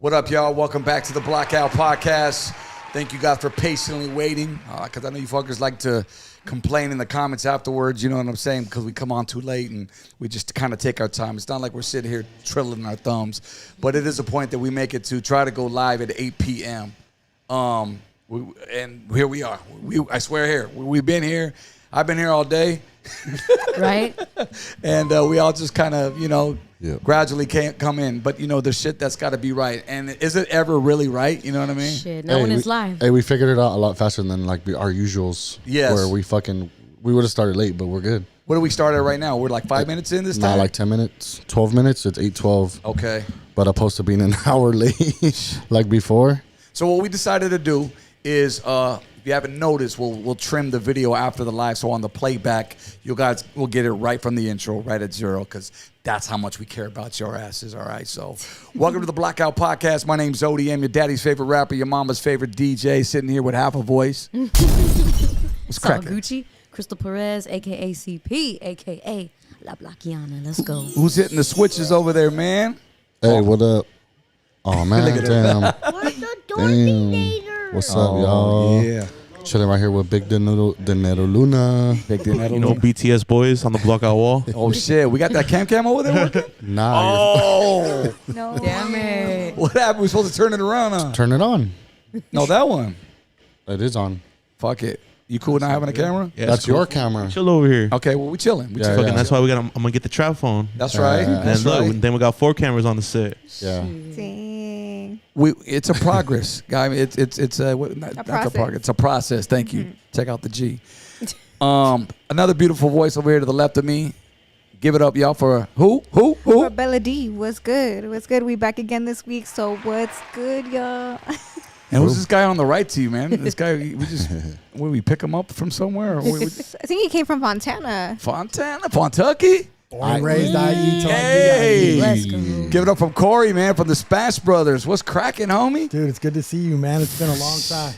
What up, y'all? Welcome back to the Blackout Podcast. Thank you guys for patiently waiting, because I know you fuckers like to complain in the comments afterwards, you know what I'm saying, because we come on too late and we just kind of take our time. It's not like we're sitting here twiddling our thumbs, but it is a point that we make it to try to go live at 8 p.m. And here we are. I swear here. We've been here. I've been here all day. Right? And we all just kind of, gradually can't come in. But, there's shit that's got to be right. And is it ever really right? You know what I mean? Shit, no one is live. Hey, we figured it out a lot faster than like our usuals. Yes. Where we would have started late, but we're good. What do we start at right now? We're like 5 minutes in this time? Not like 10 minutes, 12 minutes. It's 8:12. Okay. But opposed to being an hour late like before. So what we decided to do is, if you haven't noticed, we'll trim the video after the live. So on the playback, you guys will get it right from the intro, right at 0, because that's how much we care about your asses, all right? So welcome to the Blackout Podcast. My name's Odie. I'm your daddy's favorite rapper, your mama's favorite DJ, sitting here with half a voice. What's cracking? Gucci, Crystal Perez, a.k.a. CP, a.k.a. La Blackiana. Let's go. Who's hitting the switches over there, man? Hey, what up? Oh, man, damn. What's the Dorminator? What's up, y'all? Yeah. Chilling right here with Big Dinero Luna. Big Dinero. You know, BTS boys on the blockout wall. Oh, shit. We got that cam over there working? Nah. Oh. No. Damn it. What happened? We're supposed to turn it around, huh? Turn it on. No, that one. It is on. Fuck it. You cool not having a camera? Yeah, That's it's cool. your camera. Chill over here. Okay, well, we chilling. We Yeah, chilling. Fucking, that's why I'm gonna get the trap phone. That's right. Yeah. That's And look, right. then we got 4 cameras on the set. Yeah. Dang. It's a progress, guy. It's not a process. progress. It's a process. Thank you. Check out the G. Another beautiful voice over here to the left of me. Give it up, y'all, for who? For Bella D, what's good? What's good? We back again this week. So what's good, y'all? And who's this guy on the right to you, man? This guy, we pick him up from somewhere? Or I think he came from Fontana. Fontucky? Born and raised IE, taught Hey. Let's go. Give it up from CORY, man, from the Spash Brothers. What's cracking, homie? Dude, it's good to see you, man. It's been a long time.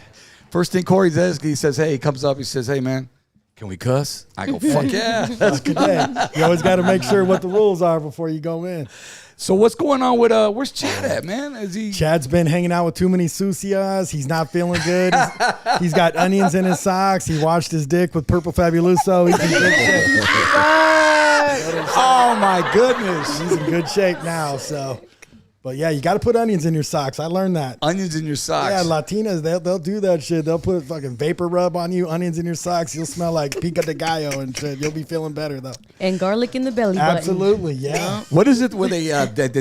First thing CORY says, he says, hey, he comes up, he says, hey, man, can we cuss? I go, fuck yeah. That's good. You always got to make sure what the rules are before you go in. So what's going on with, where's Chad at, man? Is he... Chad's been hanging out with too many sucias. He's not feeling good. He's got onions in his socks. He washed his dick with Purple Fabuloso. He's in good shape. Oh, my goodness. He's in good shape now, so. But yeah, you got to put onions in your socks. I learned that. Onions in your socks. Yeah, Latinas, they'll do that shit. They'll put fucking vapor rub on you, onions in your socks. You'll smell like pico de gallo and shit. You'll be feeling better, though. And garlic in the belly button. Absolutely, yeah. What is it where they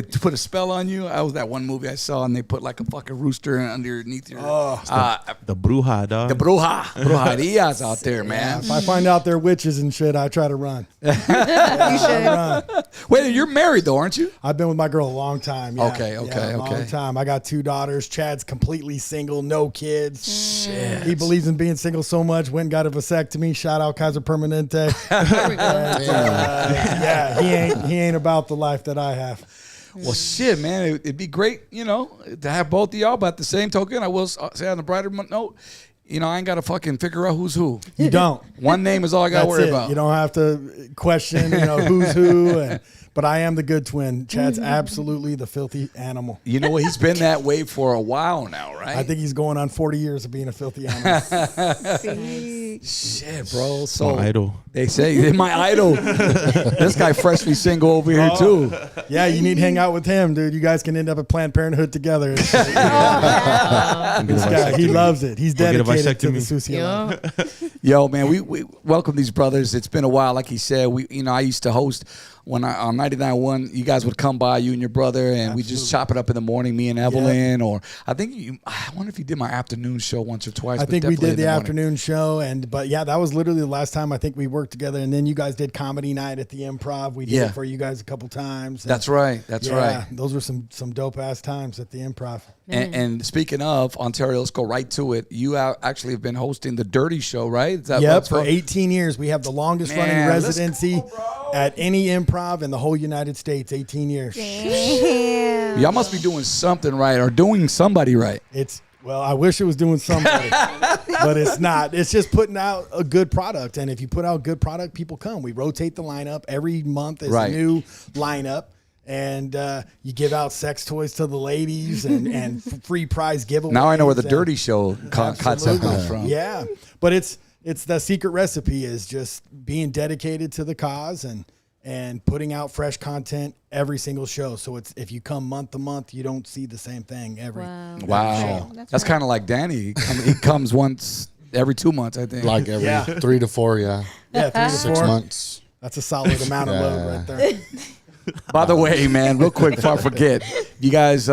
put a spell on you? I was that one movie I saw, and they put like a fucking rooster underneath your... The Bruja, dog. the brujarias out there, man. If I find out they're witches and shit, I try to run. You should. Wait, you're married though, aren't you? I've been with my girl a long time. Yeah. Okay. A long time. I got 2 daughters. Chad's completely single, no kids. Shit. He believes in being single so much. Went and got a vasectomy. Shout out Kaiser Permanente. There we go. Yeah, he ain't about the life that I have. Well, shit, man. It'd be great, to have both of y'all. But at the same token, I will say on the brighter note, I ain't got to fucking figure out who's who. You don't. One name is all I got to That's worry it. about. You don't have to question, who's who. But I am the good twin. Chad's absolutely the filthy animal. You know what? He's been that way for a while now, right? I think he's going on 40 years of being a filthy animal. Shit, bro. So My idol. they say my idol. This guy freshly single over here too. Yeah, you need to hang out with him, dude. You guys can end up at Planned Parenthood together. This guy, he loves it. He's We'll get a dedicated to the vasectomy. sushi life. Yo, man, we welcome these brothers. It's been a while, like he said. I used to host on 99.1. You guys would come by, you and your brother, and we just chop it up in the morning, me and Evelyn. Or I wonder if you did my afternoon show once or twice. I but think we definitely did the in morning. afternoon show, but yeah, that was literally the last time I think we worked together. And then you guys did comedy night at the Improv. We did it for you guys a couple times. And That's right. That's right. Those were some dope ass times at the Improv. And speaking of Ontario, let's go right to it. You actually have been hosting the Dirty Show, right? Is that Yep, what's for called? 18 years. We have the longest running Man, let's residency at any improv in the whole United States, 18 years. Damn. Y'all must be doing something right or doing somebody right. Well, I wish it was doing somebody, but it's not. It's just putting out a good product. And if you put out good product, people come. We rotate the lineup. Every month is Right. a new lineup. and you give out sex toys to the ladies and free prize giveaways. Now I know where the and- Dirty Show concept comes from. Yeah, but it's the secret recipe is just being dedicated to the cause and putting out fresh content every single show. So it's if you come month to month, you don't see the same thing every. Wow. That's That's right. kind of like Danny. He comes once every 2 months, I think. Like every Yeah. 3 to 4, yeah. Yeah, 3 to 6 4. months. That's a solid amount of load right there. By the way, man, real quick before I forget, you guys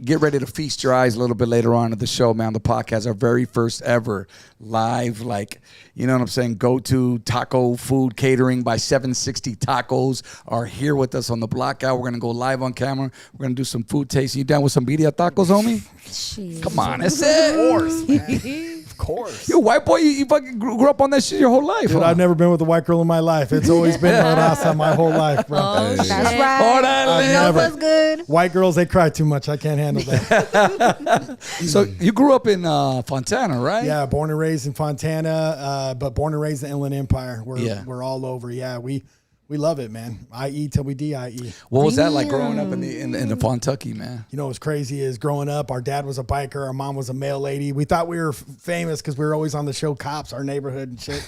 get ready to feast your eyes a little bit later on at the show, man. The podcast, our very first ever live, like, you know what I'm saying, go-to taco food catering by 760 Tacos are here with us on the Blackout. We're going to go live on camera. We're going to do some food tasting. You down with some birria tacos, homie? Shit. Come on, that's it. Of course, man. Of course. You a white boy, you fucking grew up on that shit your whole life. Dude, huh? I've never been with a white girl in my life. It's always been La Raza my whole life, bro. Oh, That's shit. right. Órale. You know what's good? White girls, they cry too much. I can't handle that. So you grew up in Fontana, right? Yeah, born and raised in Fontana, but born and raised in the Inland Empire. We're all over. Yeah, we love it, man. IE till we DIE. What was that like growing up in the Fontucky, man? You know what's crazy is growing up, our dad was a biker, our mom was a mail lady. We thought we were famous because we were always on the show Cops, our neighborhood and shit.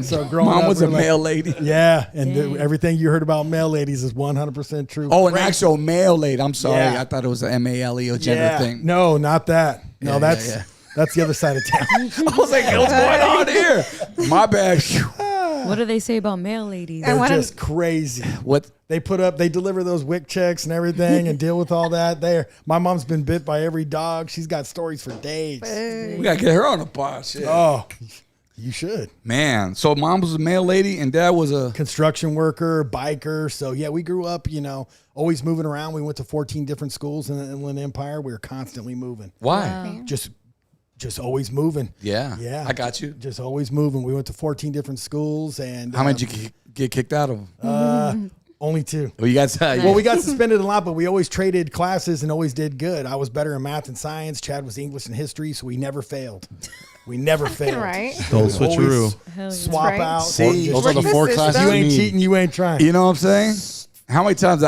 So growing Mom up, was a we're like- mail lady. Yeah, and Dang. everything you heard about mail ladies is 100% true. Oh, an Crazy. actual mail lady. I'm sorry. Yeah. I thought it was an MALE gender thing. No, not that. No, Yeah, that's yeah. that's the other side of town. I was like, what's going on here? My bad. What do they say about male ladies? I They're wanna- just crazy. What? They deliver those WIC checks and everything and deal with all that. My mom's been bit by every dog. She's got stories for days. We got to get her on the pod. Shit. Oh, you should. Man. So mom was a mail lady and dad was a... Construction worker, biker. So yeah, we grew up, always moving around. We went to 14 different schools in the Inland Empire. We were constantly moving. Why? Just always moving. Yeah. Yeah. I got you. Just always moving. We went to 14 different schools and How many did you get kicked out of? only 2. Well, you guys... Well, we got suspended a lot, but we always traded classes and always did good. I was better in math and science. Chad was English and history, so we never failed. We never failed. Right. Don't We switch always Hell yeah. Swap Right. out. See, Just Those are the What's 4 the classes system? you you ain't need. cheating, you ain't trying. You know what I'm saying? How many times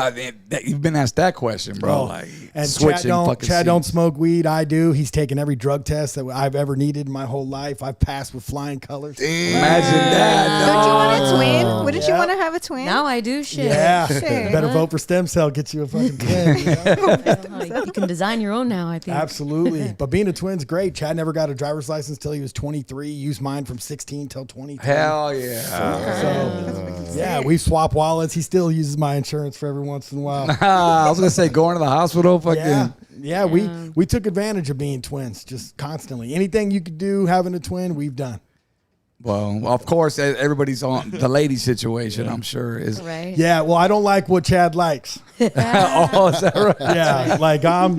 you've been asked that question, bro? Oh, Like and switching fucking Chad don't seats. smoke weed. I do. He's taken every drug test that I've ever needed in my whole life. I've passed with flying colors. Imagine that. Don't you want a dog. twin? Wouldn't you Yeah. want to have a twin? Now I do shit. Yeah, Shit. better vote for stem cell. Get you a fucking twin. You know? You can design your own now, I think. Absolutely. But being a twin's great. Chad never got a driver's license till he was 23. Used mine from 16 till 23. Hell yeah. So, yeah, we swap wallets. He still uses my insurance for every once in a while. I was going to say going to the hospital, fucking... Yeah, we took advantage of being twins just constantly. Anything you could do having a twin, we've done. Well, of course, everybo's on the lady situation, I'm sure. Is Right. Yeah, well, I don't like what Chad likes. Oh, is that right? Yeah, like I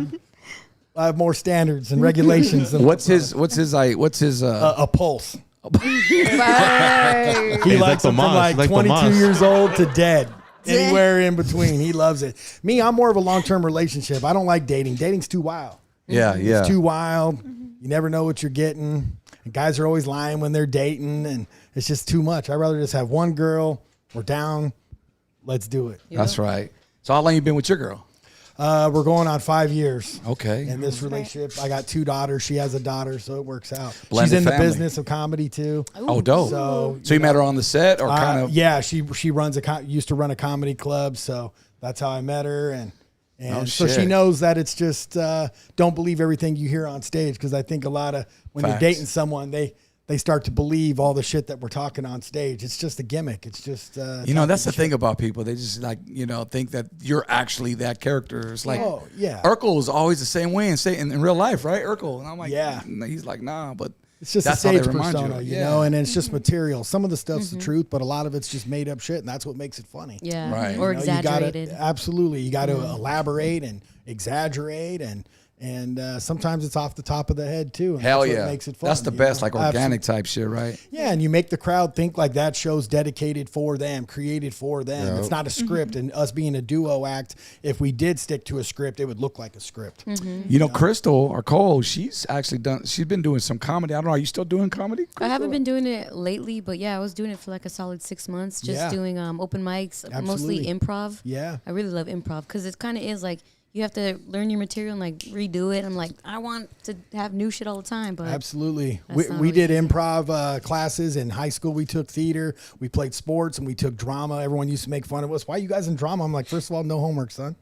have more standards and regulations than What's his a pulse. Right. He He's likes like them from Tomas, like like 22 Tomas. years old to dead. Anywhere in between. He loves it. Me, I'm more of a long-term relationship. I don't like dating. Dating's too wild. yeah. It's too wild. You never know what you're getting. And guys are always lying when they're dating, and it's just too much. I'd rather just have one girl. We're down. Let's do it. That's right. So how long you been with your girl? We're going on 5 years. Okay. In this relationship, I got 2 daughters. She has a daughter, so it works out. Blended She's in family. the business of comedy too. Oh, dope. So So you met her on the set or kind of? yeah, she runs used to run a comedy club, so that's how I met her, and Oh, so she shit. knows that it's just don't believe everything you hear on stage, because I think a lot of when Facts. you're dating someone, they start to believe all the shit that we're talking on stage. It's just a gimmick. It's just That's the thing about people. They just think that you're actually that character. It's like, Oh, yeah. Urkel is always the same way in real life, right? Urkel. And I'm like, Yeah. He's like, nah, but It's just that's a how they stage remind persona, you Yeah. know, and it's just material. Some of the stuff's the truth, but a lot of it's just made up shit, and that's what makes it funny. Yeah. Right. Or You know, you gotta- exaggerated. absolutely. You got to elaborate and exaggerate, and And sometimes it's off the top of the head too. And Hell that's what yeah. makes it fun. That's the you best, know? like organic Absolutely. type shit, right? Yeah, and you make the crowd think like that show's dedicated for them, created for them. Yeah. It's not a script. And us being a duo act, if we did stick to a script, it would look like a script. You know, Crystal, our co-host, she's been doing some comedy. I don't know. Are you still doing comedy? I haven't been doing it lately, but yeah, I was doing it for like a solid 6 months, just Yeah. doing open mics, mostly Absolutely. improv. Yeah. I really love improv because it kind of is like you have to learn your material and like redo it. I'm like, I want to have new shit all the time, but Absolutely. That's We, not we always did easy. improv classes in high school. We took theater. We played sports and we took drama. Everyone used to make fun of us. Why are you guys in drama? I'm like, first of all, no homework, son.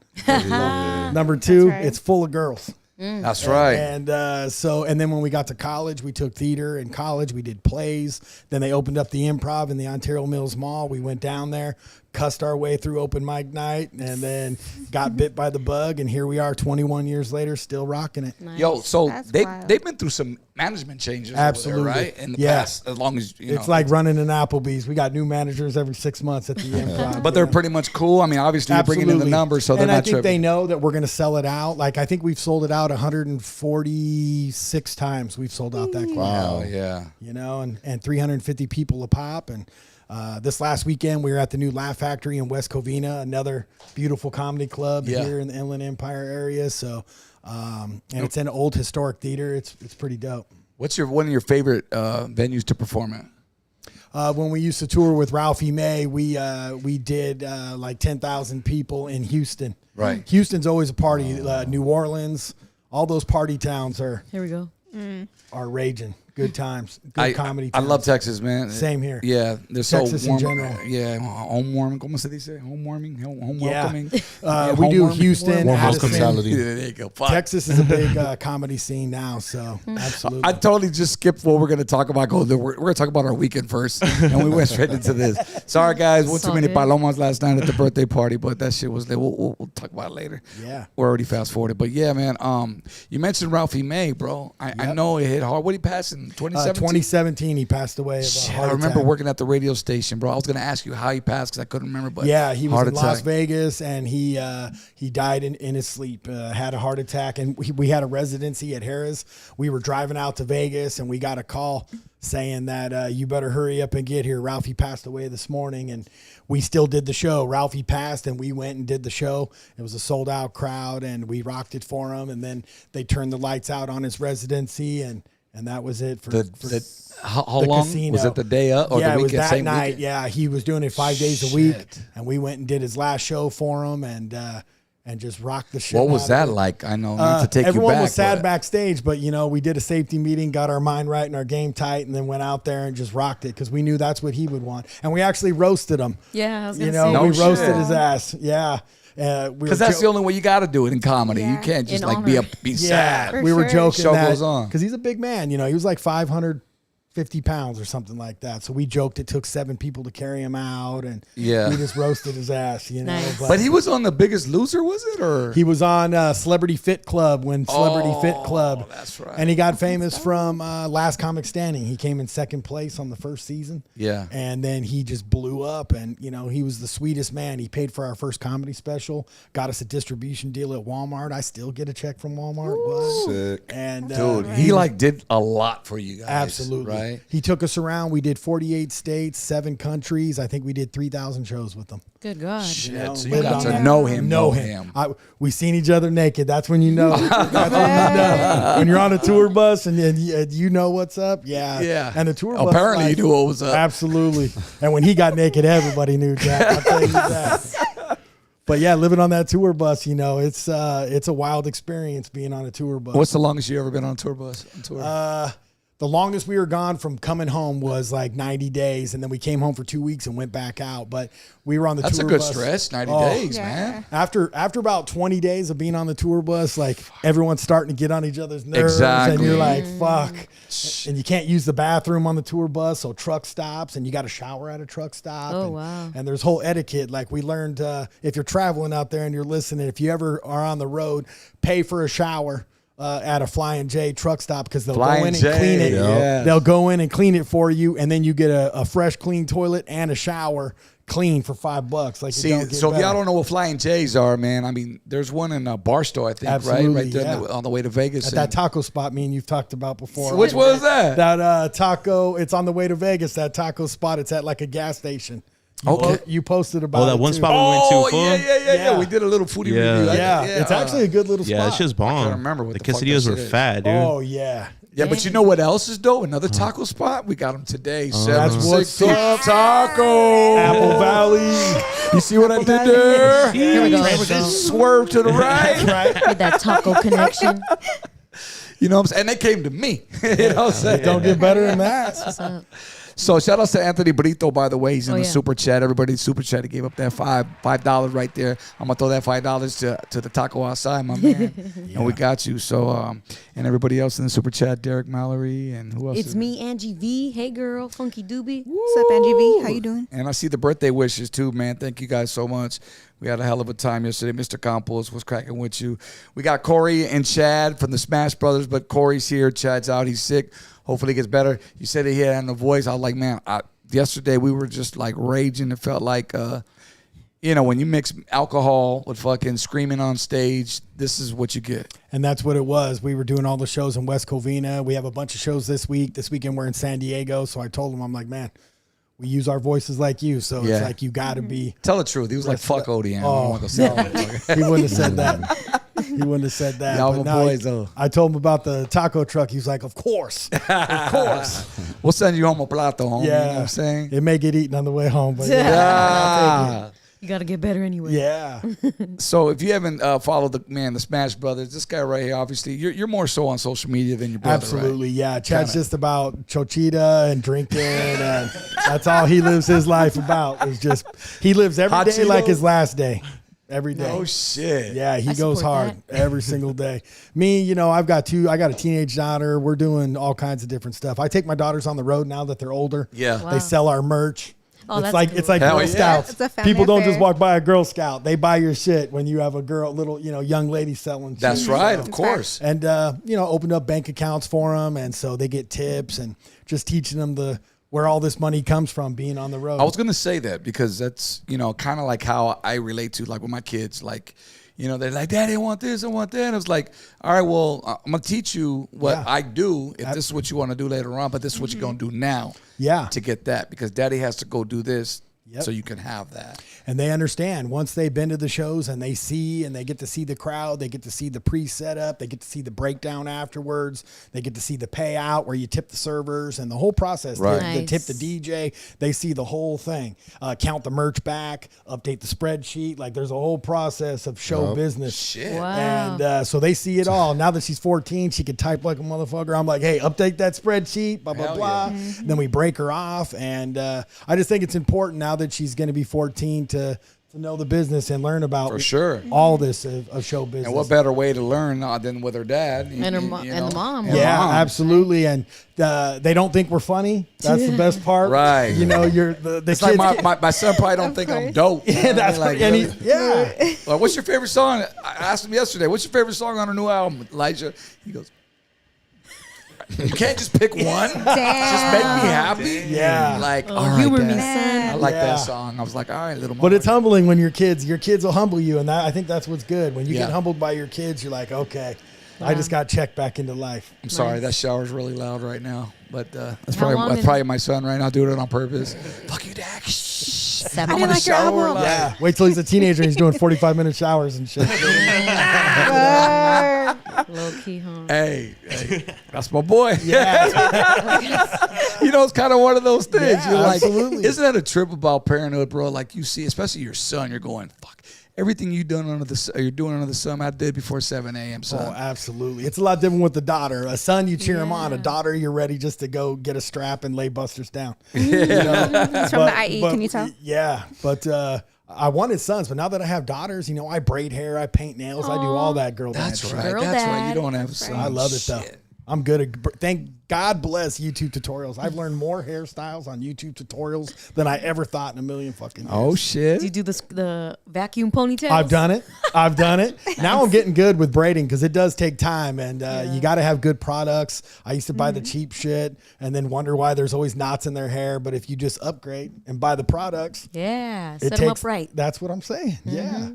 Number two, right. it's full of girls. That's right. And and then when we got to college, we took theater. In college, we did plays. Then they opened up the improv in the Ontario Mills Mall. We went down there, cussed our way through open mic night, and then got bit by the bug. And here we are 21 years later, still rocking it. nice. Yo, so That's they've wild. been through some management changes Absolutely. over there, right? In the Yeah. past, as long as, you It's know. like running an Applebee's. We got new managers every 6 months at the improv. But they're pretty much cool. I mean, obviously you're bringing in the numbers, so they're and not I think they tripping. know that we're going to sell it out. Like I think we've sold it out 146 times. We've sold out that club. Wow, yeah. You know, and 350 people a pop. And this last weekend we were at the new Laugh Factory in West Covina, another beautiful comedy club Yeah. here in the Inland Empire area. So, and it's an old historic theater. It's pretty dope. What's one of your favorite venues to perform at? When we used to tour with Ralphie May, we did like 10,000 people in Houston. Right. Houston's always a party. New Orleans, all those party towns are Here we go. raging. Good times. Good comedy I times. love Texas, man. Same here. Yeah, they're Texas so in warm. general. Yeah, home warming. ¿Cómo se dice? Home warming. Home Yeah. welcoming. We do home warming. Houston, Warm Addison. hospitality. Yeah, there you go. Fuck. Texas is a big comedy scene now, so absolutely. I totally just skipped what we're going to talk about. We're going to talk about our weekend first, and we went straight into this. Sorry, guys. Went It's too all many good. palomas last night at the birthday party, but that shit was lit. We'll talk about it later. Yeah. We're already fast forwarded. But yeah, man, you mentioned Ralphie May, bro. I know it hit hard. What did he pass in 2017? 2017, he passed away of a Shit, heart I remember attack. working at the radio station, bro. I was going to ask you how he passed because I couldn't remember. But Yeah, he was heart in Las attack. Vegas, and he died in his sleep. Had a heart attack, and we had a residency at Harrah's. We were driving out to Vegas, and we got a call saying that you better hurry up and get here. Ralphie passed away this morning, and we still did the show. Ralphie passed, and we went and did the show. It was a sold out crowd, and we rocked it for him. And then they turned the lights out on his residency, and that was it for How the long? casino. Was it the day up or yeah, the it was weekend? that Same night. weekend? Yeah, he was doing it 5 days a week, Shit. and we went and did his last show for him, and just rocked the shit. What was out that of it. like? I know not to take Everyone you back. was sad but- backstage, but we did a safety meeting, got our mind right and our game tight, and then went out there and just rocked it because we knew that's what he would want, and we actually roasted him. Yeah, I was You gonna know, say. No we roasted shit. his ass. Yeah. Because that's the only way you got to do it in comedy. You Yeah. can't just In like honor. be sad. For we were sure. joking Show that goes on. because he's a big man. He was like 550 pounds or something like that. So we joked it took 7 people to carry him out, and Yeah. we just roasted his ass. Nice. But he was on The Biggest Loser, was it? Or He was on Celebrity Fit Club when Celebrity Fit Oh, Club. that's right. And he got famous from Last Comic Standing. He came in second place on the first season. Yeah. And then he just blew up, and he was the sweetest man. He paid for our first comedy special, got us a distribution deal at Walmart. I still get a check from Walmart. What? Sick. And dude, he like did a lot for you guys. absolutely. Right? He took us around. We did 48 states, 7 countries. I think we did 3,000 shows with them. Good God. Shit, so you lived got on to that. know him. We seen each other naked. That's when you know. That's when you know. When you're on a tour bus and you know what's up. Yeah. Yeah. And the tour bus. Apparently you knew what was up. Absolutely. And when he got naked, everybody knew, Jack. I'll tell you that. But yeah, living on that tour bus, it's a wild experience being on a tour bus. What's the longest you ever been on a tour bus? On tour? The longest we were gone from coming home was like 90 days, and then we came home for 2 weeks and went back out. But we were on the That's a tour good bus. stretch. 90 Oh, days, yeah. man. After about 20 days of being on the tour bus, like everyone's starting to get on each other's nerves, Exactly. and you're like, "Fuck!" And you can't use the bathroom on the tour bus, so truck stops, and you got to shower at a truck stop. Oh, and, wow. And there's whole etiquette. Like we learned, if you're traveling out there and you're listening, if you ever are on the road, pay for a shower. at a Flying J truck stop because they'll Flying go in and J, clean it. yeah. They'll go in and clean it for you, and then you get a fresh, clean toilet and a shower clean for $5. Like, See, it don't get so if y'all better. don't know what Flying J's are, man, I mean, there's one in Barstow, I think, Absolutely, right there yeah. on the way to Vegas. At that taco spot me and you've talked about before. Which one was that? That taco, it's on the way to Vegas, that taco spot. It's at like a gas station. You posted about that it one too. spot we went to. Fool? Yeah. We did a little foodie Yeah. review. Yeah, it's actually a good little spot. Yeah, it's just bomb. can't remember what the the fuck quesadillas that were shit is. fat, dude. Oh, yeah. Yeah, but you know what else is dope? Another taco spot. We got them today. That's what's 760 up. Taco. Apple Valley. You see what I did there? Here we go. Here we go. Swerve to the right. Right? With that taco connection. You know what I'm saying? And they came to me. You know what I'm saying? Don't get better than that. What's up? So shout out to Anthony Brito, by the way. He's in Oh, the yeah. super chat. Everybody in the super chat, he gave up that $5 right there. I'm gonna throw that $5 to the taco outside, my man. And we got you. So and everybody else in the super chat, Derek Mallory and who else? It's is me, Angie V. Hey, girl. Funky Doobie. What's up, Angie V? How you doing? And I see the birthday wishes too, man. Thank you guys so much. We had a hell of a time yesterday. Mr. Campos was cracking with you. We got Corey and Chad from the Smash Brothers, but Corey's here. Chad's out. He's sick. Hopefully he gets better. You said he had a voice. I was like, man, yesterday we were just like raging. It felt like, you know, when you mix alcohol with fucking screaming on stage, this is what you get. And that's what it was. We were doing all the shows in West Covina. We have a bunch of shows this week. This weekend we're in San Diego. So I told him, I'm like, man, we use our voices like you. So Yeah. it's like you got to be. Tell the truth. He was like, fuck ODM. Oh, I don't wanna go see He wouldn't have said that. He wouldn't have said that. Y'all But my no, boys, though. I told him about the taco truck. He was like, of course. Of course. We'll send you home a plato, homie. Yeah. You know what I'm saying? It may get eaten on the way home, but Yeah. You got to get better anyway. yeah. So if you haven't followed the Smash Brothers, this guy right here, obviously, you're more so on social media than your brother, Absolutely, right? yeah. Chad's just about chochita and drinking, and that's all he lives his life about. Is just he lives every Hot day like Cheetos? his last day. Every day. Oh shit! Yeah, he I goes support hard that. every single day. Me, you know, I got a teenage daughter. We're doing all kinds of different stuff. I take my daughters on the road now that they're older. Yeah. Wow. They sell our merch. Oh, it's that's like cool. it's like Hell Girl yeah. Scouts. It's a family People don't affair. just walk by a Girl Scout. They buy your shit when you have a little young lady selling. That's shit. right, So- of course. and opened up bank accounts for them, and so they get tips and just teaching them where all this money comes from being on the road. I was gonna say that because that's kind of like how I relate to like with my kids. Like, they're like, Daddy, I want this, I want that. And it's like, all right, well, I'm gonna teach you what Yeah. I do if this is what you want to do later on, but this is what you're gonna do now. Yeah. To get that, because Daddy has to go do this Yep. so you can have that. And they understand once they've been to the shows and they see and they get to see the crowd, they get to see the pre-setup, they get to see the breakdown afterwards, they get to see the payout where you tip the servers and the whole process. Right. They tip the Nice. DJ, they see the whole thing, count the merch back, update the spreadsheet. Like there's a whole process of show Yep. business. Shit. Wow. And so they see it all. Now that she's 14, she can type like a motherfucker. I'm like, hey, update that spreadsheet, blah, blah, Hell blah. yeah. Then we break her off. And I just think it's important now that she's going to be 14 to know the business and learn about For sure. all this of show business. And what better way to learn than with her dad And her mo- and the mom. And Yeah, mom. absolutely. And they don't think we're funny. That's the best part. Right. You know, you're the It's kids. like my son probably don't think I'm dope. yeah, that's like, and really? yeah. Well, what's your favorite song? I asked him yesterday, what's your favorite song on her new album, Elijah? He goes, you can't just pick one. Just make me happy. Yeah. Like, Oh, all right, humor me, Dad. I son. like Yeah. that song. I was like, all right, little mama. But it's humbling when your kids will humble you, and I think that's what's good. When you Yeah. get humbled by your kids, you're like, okay, I just got checked back into life. I'm sorry, Nice. that shower's really loud right now. But that's How long probably is probably my son right now doing it on purpose. Fuck you, Dad. Shh. 7 I'm didn't gonna like your shower album. live. Yeah. Wait till he's a teenager and he's doing 45-minute showers and shit. Low key, huh? Hey, that's my boy. Yeah. It's kind of one of those things. Yeah, You're like, absolutely. isn't that a trip about parenthood, bro? Like you see, especially your son, you're going, fuck. Everything you're doing under the sun, I did before 7 a.m. Oh, son. absolutely. It's a lot different with the daughter. A son, you cheer him on. A daughter, you're ready just to go get a strap and lay busters down. You know? It's from the IE. Can you tell? Yeah, but I wanted sons, but now that I have daughters, I braid hair, I paint nails, I do all that girl That's dad shit. right. Girl That's right. You dad. don't have a son. I love it though. I'm good at. Thank God bless YouTube tutorials. I've learned more hairstyles on YouTube tutorials than I ever thought in a million fucking years. Oh shit! Do you do the vacuum ponytails? I've done it. Now I'm getting good with braiding because it does take time, and you got to have good products. I used to buy the cheap shit and then wonder why there's always knots in their hair. But if you just upgrade and buy the products, set them up right. That's what I'm saying. Yeah.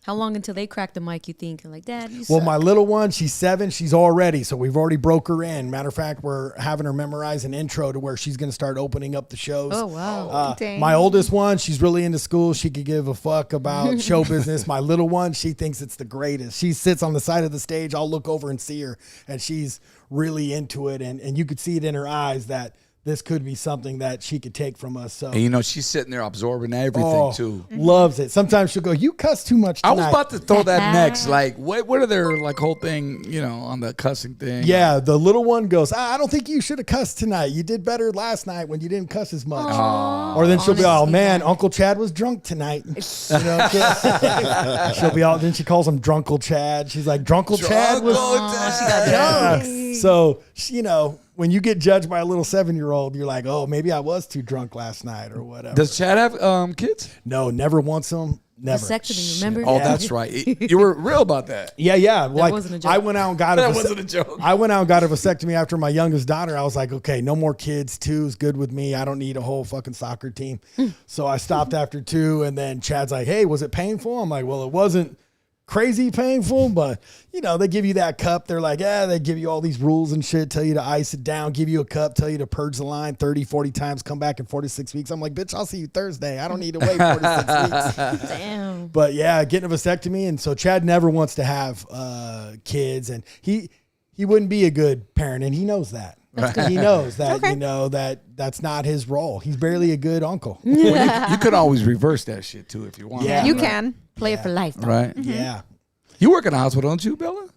How long until they crack the mic, you think? Like, Dad, you Well, suck. my little one, she's 7. She's all ready. So we've already broke her in. Matter of fact, we're having her memorize an intro to where she's going to start opening up the shows. Oh, wow. Dang. My oldest one, she's really into school. She could give a fuck about show business. My little one, she thinks it's the greatest. She sits on the side of the stage. I'll look over and see her, and she's really into it. And you could see it in her eyes that this could be something that she could take from us. So, And you know, she's sitting there absorbing everything too. Loves it. Sometimes she'll go, "You cuss too much I tonight." was about to throw that next. Like, what are their like whole thing? You know, on the cussing thing. Yeah, the little one goes, I don't think you should have cussed tonight. You did better last night when you didn't cuss as much. Or then she'll be, oh man, Uncle Chad was drunk tonight. You know, she'll be all. Then she calls him Drunkle Chad. She's like, Drunkle Chad was. She got jokes. So you know, when you get judged by a little 7-year-old, you're like, oh, maybe I was too drunk last night or whatever. Does Chad have kids? No, never wants them. Never. Vasectomy, remember? Oh, that's right. You were real about that. Yeah. Like wasn't a joke. I went out and got That wasn't a joke. I went out and got a vasectomy after my youngest daughter. I was like, okay, no more kids. 2 is good with me. I don't need a whole fucking soccer team. So I stopped after 2, and then Chad's like, hey, was it painful? I'm like, well, it wasn't crazy painful, but you know, they give you that cup. They're like, they give you all these rules and shit, tell you to ice it down, give you a cup, tell you to purge the line 30, 40 times, come back in 4 to 6 weeks. I'm like, bitch, I'll see you Thursday. I don't need to wait 4 to 6 weeks. Damn. But yeah, getting a vasectomy. And so Chad never wants to have kids, and he wouldn't be a good parent, and he knows that. He knows that, you know, that's not his role. He's barely a good uncle. Well, you could always reverse that shit too if you want. Yeah. You can. Play it for life, though. Right. Yeah. You work in a hospital, don't you, Bella?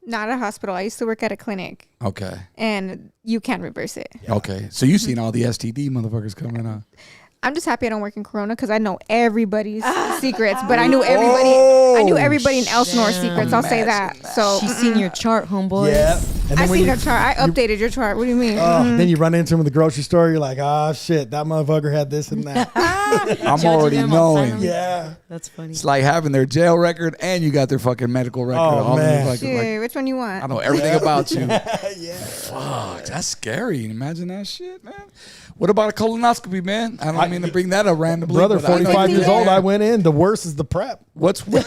Not a hospital. I used to work at a clinic, Okay. and you can reverse it. Okay. So you've seen all the STD motherfuckers coming out. I'm just happy I don't work in Corona because I know everybody's secrets. But I knew everybody. I knew everybody in Elsinore's secrets. I'll say that. So She's seen your chart, homeboy. Yeah. And I then when seen you, your chart. I updated your chart. What do you mean? then you run into him in the grocery store. You're like, oh shit, that motherfucker had this and that. I'm Judging already them on knowing. silence. Yeah. That's funny. It's like having their jail record and you got their fucking medical record. Oh, all man. in the fucking, Shit, which one you want? I know everything about you. Yeah. Fuck, that's scary. Imagine that shit, man. What about a colonoscopy, man? I don't mean to bring that up randomly. Brother, but I know 45 you years did. old, I went in. The worst is the prep. What? What?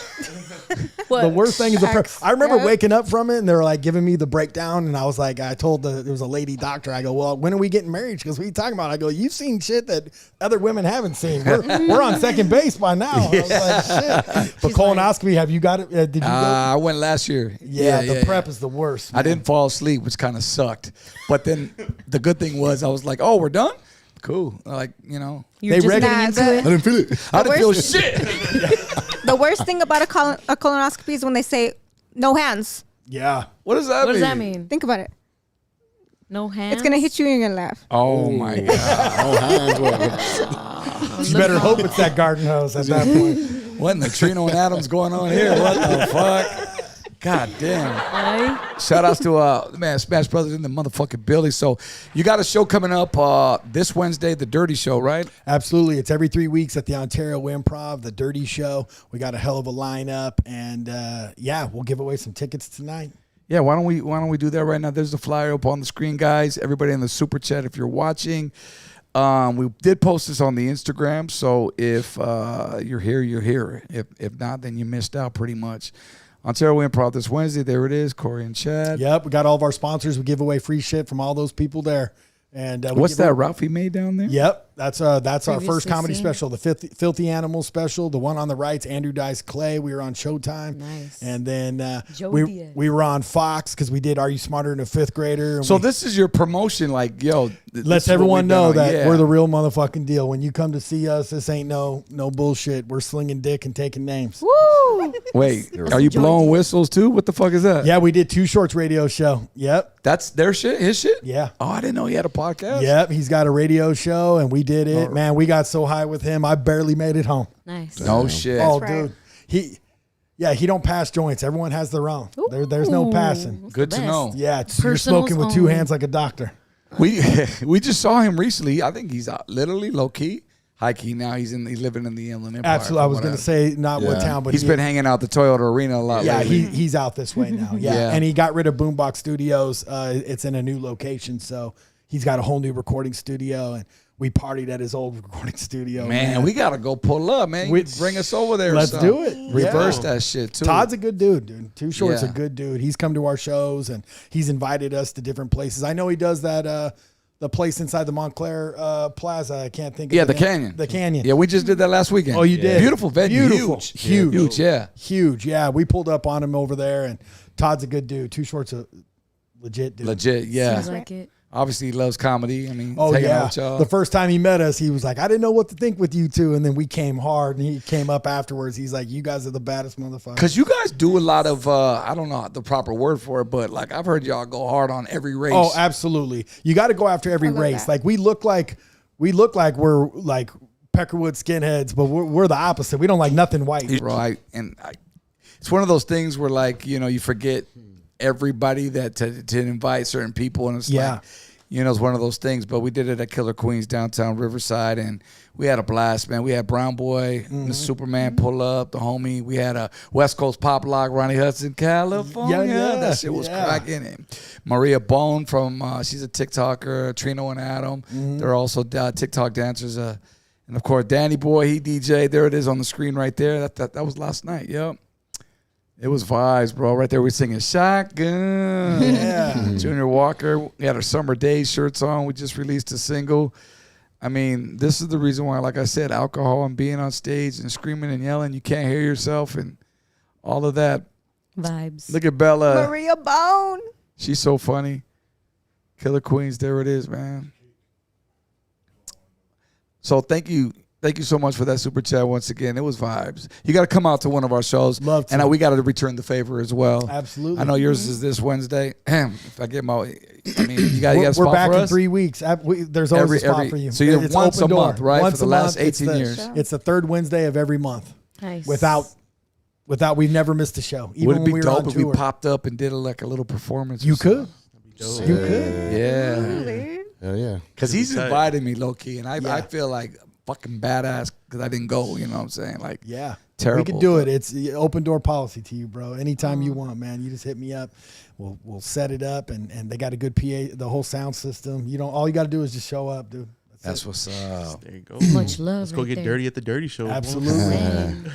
The worst thing is the prep. Facts. I remember Yep. waking up from it, and they were like giving me the breakdown, and I was like, I told there was a lady doctor. I go, well, when are we getting married? She goes, what are you talking about? I go, you've seen shit that other women haven't seen. We're on second base by now. I was like, shit. But colonoscopy, have you got it? Did you go? I went last year. Yeah, the prep is the worst. I didn't fall asleep, which kind of sucked. But then the good thing was I was like, oh, we're done? Cool. Like, you know. You're They just reckon- getting into Nah, it. didn't feel it. I didn't feel shit. The worst thing about a colonoscopy is when they say no hands. Yeah. What does that What mean? does that mean? Think about it. No hands. It's gonna hit you and you're gonna laugh. Oh, my God. Oh, hands. What? You better hope it's that garden hose at that point. What in the Trino and Adams going on here? What the fuck? God damn. Right? Shout outs to man, Smash Brothers in the motherfucking building. So you got a show coming up this Wednesday, the Dirty Show, right? Absolutely. It's every 3 weeks at the Ontario Improv, the Dirty Show. We got a hell of a lineup, and we'll give away some tickets tonight. Yeah, why don't we do that right now? There's the flyer up on the screen, guys. Everybody in the super chat, if you're watching. We did post this on the Instagram, so if you're here, you're here. If not, then you missed out pretty much. Ontario Improv this Wednesday. There it is, Corey and Chad. Yep, we got all of our sponsors. We give away free shit from all those people there. And What's that, Ralphie May down there? Yep, that's our first Previously comedy seen. special, the Filthy Animals special. The one on the right's Andrew Dice Clay. We were on Showtime. Nice. And then Joe we Diaz. were on Fox because we did Are You Smarter Than a Fifth Grader? And So we this is your promotion, like, yo. this lets is what everyone we've been know on. that Yeah. we're the real motherfucking deal. When you come to see us, this ain't no bullshit. We're slinging dick and taking names. Woo! Wait, are you blowing whistles too? What the fuck is that? Yeah, we did 2 Shorts radio show. Yep. That's their shit, his shit? Yeah. Oh, I didn't know he had a podcast. Yep, he's got a radio show, and we did it. Man, we got so high with him, I barely made it home. Nice. No shit. Oh, right. dude, Yeah, he don't pass joints. Everyone has their own. There's no passing. Good to know. Yeah, you're Personals smoking with two only. hands like a doctor. We just saw him recently. I think he's literally low key, high key. Now he's living in the Inland Empire. Absolutely. I was going to say not what Yeah. town, but He's been hanging out the Toyota Arena a lot. Yeah, lately. he's out this way now. Yeah. Yeah. And he got rid of Boombox Studios. It's in a new location, so he's got a whole new recording studio, and we partied at his old recording studio. Man, we gotta go pull up, man. We- Bring us over there. Let's son. do it. Reverse Yeah. that shit too. Todd's a good dude. Too Short's Yeah. a good dude. He's come to our shows, and he's invited us to different places. I know he does that. The place inside the Montclair Plaza. I can't think. Yeah, of the name. Canyon. The Canyon. Yeah, we just did that last weekend. Oh, you did? Beautiful venue. Beautiful. Huge. Yeah. Huge. Yeah, we pulled up on him over there, and Todd's a good dude. Too Short's a legit dude. Legit. Yeah. Seems like it. Obviously, he loves comedy. I mean, Oh hanging out yeah. with y'all. The first time he met us, he was like, "I didn't know what to think with you two," and then we came hard, and he came up afterwards. He's like, "You guys are the baddest motherfuckers." Because you guys do a lot of, I don't know the proper word for it, but like I've heard y'all go hard on every race. Oh, absolutely. You got to go after every I love race. that. Like we look like we're like Peckerwood skinheads, but we're the opposite. We don't like nothing white. Right. And it's one of those things where like, you forget everybody that to invite certain people. And it's Yeah. like, it's one of those things. But we did it at Killer Queens downtown Riverside, and we had a blast, man. We had Brown Boy, the Superman pull up, the homie. We had a West Coast pop lock, Ronnie Hudson, California. Yeah. That shit was Yeah. cracking. And Maria Bone from, she's a TikToker, Trino and Adam. They're also TikTok dancers. And of course, Danny Boy, he DJ. There it is on the screen right there. That was last night. Yep. It was vibes, bro. Right there, we singing Shotgun. Yeah. Junior Walker. We had our Summer Days shirts on. We just released a single. I mean, this is the reason why, like I said, alcohol and being on stage and screaming and yelling, you can't hear yourself and all of that. Vibes. Look at Bella. Maria Bone. She's so funny. Killer Queens, there it is, man. So thank you so much for that super chat once again. It was vibes. You got to come out to one of our shows. Love to. And we got to return the favor as well. Absolutely. I know yours is this Wednesday. If I get you got a We're spot back for in us? 3 weeks. There's always a spot for you. So you're It's once open a door. month, right? Once For the a last month. It's 18 the- years. It's the third Wednesday of every month. Nice. Without we've never missed a show. Even Would it when be we were dope on if we tour. popped up and did a little performance? You or something? could. You could. Yeah. Hell yeah. Because he's tight. invited me low key, and I Yeah. feel like fucking badass because I didn't go. You know what I'm saying? Like, Yeah. terrible. We could do it. It's open door policy to you, bro. Anytime you want, man. You just hit me up. We'll set it up, and they got a good PA, the whole sound system. All you got to do is just show up, dude. That's it. what's up. There you go. Much love. Let's go right get there. dirty at the dirty show. boy. Absolutely.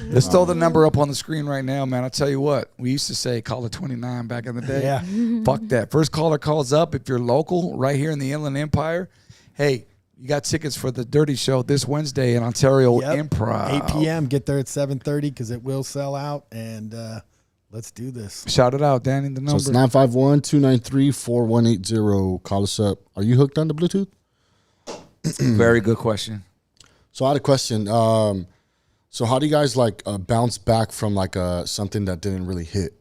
Let's throw the number up on the screen right now, man. I'll tell you what. We used to say caller 29 back in the day. Yeah. Fuck that. First caller calls up. If you're local, right here in the Inland Empire, hey, you got tickets for the Dirty Show this Wednesday in Ontario Yep. Improv. 8 p.m. Get there at 7:30 because it will sell out. And let's do this. Shout it out, Danny. The So it's number. 951-293-4180. Call us up. Are you hooked on the Bluetooth? Very good question. So I had a question. So how do you guys bounce back from something that didn't really hit?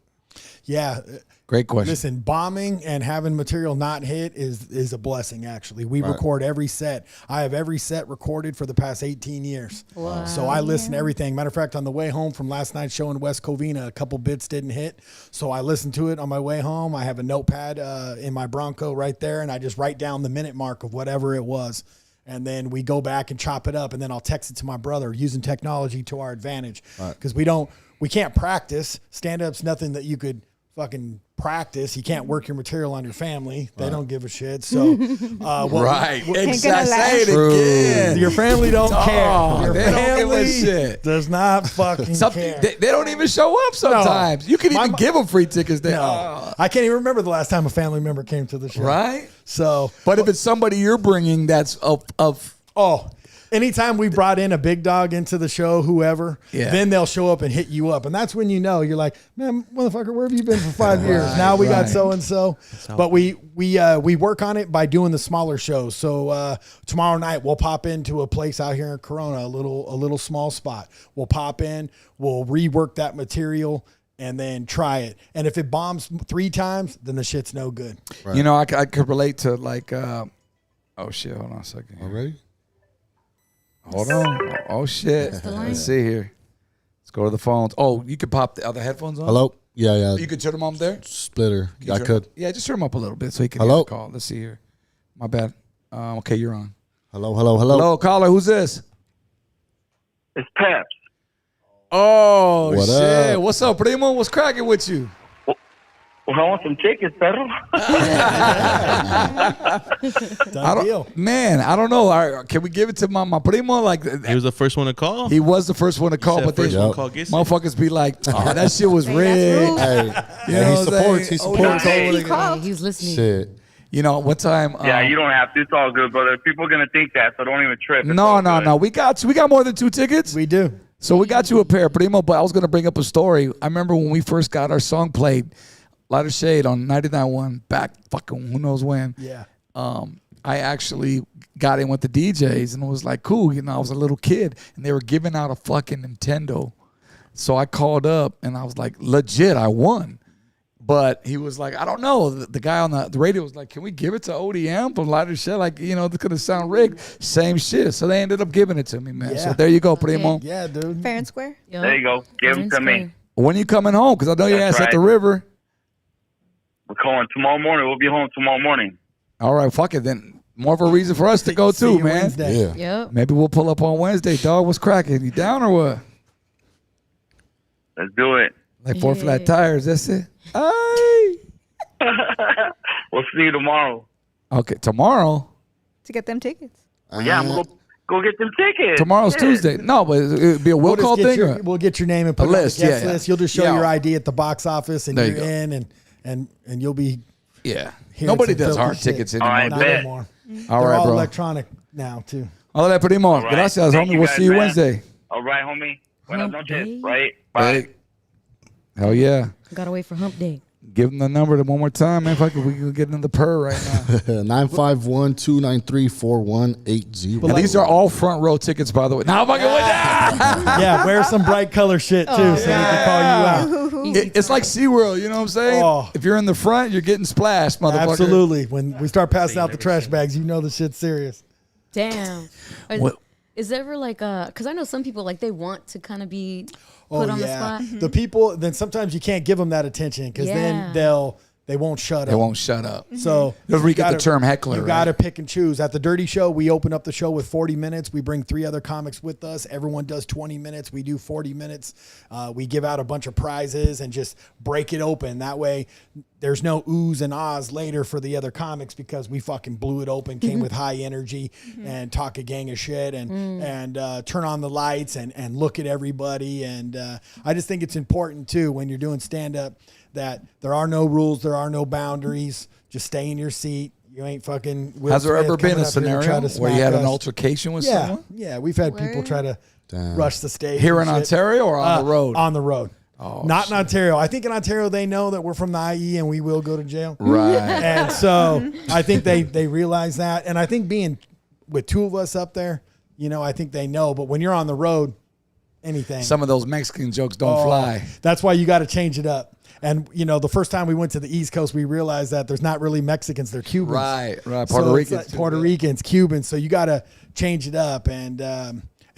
Yeah. Great question. Listen, bombing and having material not hit is a blessing, actually. We record every set. I have every set recorded for the past 18 years. Wow. So I listen to everything. Matter of fact, on the way home from last night's show in West Covina, a couple bits didn't hit. So I listened to it on my way home. I have a notepad in my Bronco right there, and I just write down the minute mark of whatever it was. And then we go back and chop it up, and then I'll text it to my brother using technology to our advantage. Because we can't practice. Stand-up's nothing that you could fucking practice. You can't work your material on your family. They don't give a shit. So, Right. gonna Exactly. lie. Say it True. again. your family don't care. Your they don't give a family shit. does not fucking care. They don't even show up sometimes. You can even give them free tickets. I can't even remember the last time a family member came to the show. Right? So, But if it's somebody you're bringing that's of anytime we brought in a big dog into the show, whoever, Yeah. then they'll show up and hit you up. And that's when you're like, man, motherfucker, where have you been for 5 years? Now we got right. so-and-so. But we work on it by doing the smaller shows. So tomorrow night we'll pop into a place out here in Corona, a little small spot. We'll pop in, we'll rework that material, and then try it. And if it bombs 3 times, then the shit's no good. Right. You know, I could relate to oh shit, hold on a second. Already? Hold on. Oh shit. the line. Let's see here. Go to the phones. Oh, you could pop the other headphones on. Hello? Yeah. You could turn them on there. Splitter. I Turn- could. Yeah, just turn them up a little bit so he can Hello? hear the call. Let's see here. My bad. Okay, you're on. Hello. Hello, caller. Who's this? It's Peps. Oh, What shit. up? What's up, primo? What's cracking with you? Well, I want some tickets, perro. Done deal. Man, I don't know. All right, can we give it to my primo? Like, He was the first one to call. he was the first one to call, said but they first one Yep. to call gets it. motherfuckers be like, oh, that shit was Hey, rigged. that's Hey, You know he what I'm supports. He saying? Oh, supports. hey. He called. He was listening. Shit. You know, one time. Yeah, you don't have to. It's all good, brother. People are going to think that, so don't even trip. It's No, all no, good. no. We got you. We got more than 2 tickets. We do. So we got you a pair, primo. But I was gonna bring up a story. I remember when we first got our song played, Lighter Shade on 99.1 back fucking who knows when. Yeah. I actually got in with the DJs and it was like cool. You know, I was a little kid and they were giving out a fucking Nintendo. So I called up and I was like, legit, I won. But he was like, I don't know. The guy on the radio was like, can we give it to ODM from Lighter Shade? Like, you know, this could have sound rigged. Same shit. So they ended up giving it to me, man. So Yeah. there you go, primo. Yeah, dude. Fair and square. Yup. There you go. Give them to me. When you coming home? Because I know your ass That's at the right. river. We're calling tomorrow morning. We'll be home tomorrow morning. All right, fuck it then. More of a reason for us to go See too, you man. Wednesday. Yeah. Yep. Maybe we'll pull up on Wednesday, dog. What's cracking? You down or what? Let's do it. Like 4 Yeah. flat tires. That's it. Aye. We'll see you tomorrow. Okay, tomorrow. To get them tickets. Yeah, I'm going to go get them tickets. Tomorrow's Yeah. Tuesday. No, but it'd be a will We'll just call get thing. your, Or? we'll get your name and put A it on list, the guest yeah. list. You'll just show Yeah. your ID at the box office and There you you're go. in and you'll be Yeah. Hearing Nobody some does filthy hard shit. tickets anymore. All right, not bet. anymore. All They're right, all bro. electronic now too. All right, primo. All right. Gracias, Thank homie. you We'll guys, see you man. Wednesday. All right, homie. Buenas Hump noches. day. Right? Bye. Hey. Hell yeah. Gotta wait for hump day. Give them the number one more time, man. Fuck it, we can get in the purr right now. 951-293-4180. And these are all front row tickets, by the way. Now, fucking with that. Yeah, wear some bright color shit too, so we can call you out. It's like SeaWorld, you know what I'm saying? Oh. If you're in the front, you're getting splashed, motherfucker. Absolutely. When we start passing out the trash bags, you know the shit's serious. Damn. What- Is there ever like because I know some people like they want to kind of be put on the spot. The people, then sometimes you can't give them that attention because Yeah. then they won't shut They up. won't shut up. So That's where you get the gotta- term heckler, You right? got to pick and choose. At the Dirty Show, we open up the show with 40 minutes. We bring 3 other comics with us. Everyone does 20 minutes. We do 40 minutes. We give out a bunch of prizes and just break it open. That way, there's no oohs and ahs later for the other comics because we fucking blew it open, came with high energy and talk a gang of shit and turn on the lights and look at everybody. And I just think it's important too when you're doing stand up that there are no rules, there are no boundaries. Just stay in your seat. You ain't fucking. Will Has there Smith ever been coming a up here to try scenario to where you smack had an us. altercation with Yeah, someone? yeah. We've had people Word? try to Damn. rush the stage Here and in shit. Ontario or on the road? On the road. Oh, Not in Ontario. I think in Ontario they know that we're from the IE and we will go to jail. Right. And so I think they realize that. And I think being with 2 of us up there, you know, I think they know. But when you're on the road, anything. Some of those Mexican jokes don't fly. That's why you got to change it up. And, you know, the first time we went to the East Coast, we realized that there's not really Mexicans, they're Cubans. Right. So Puerto it's Ricans. like too, Puerto yeah. Ricans, Cubans. So you got to change it up. And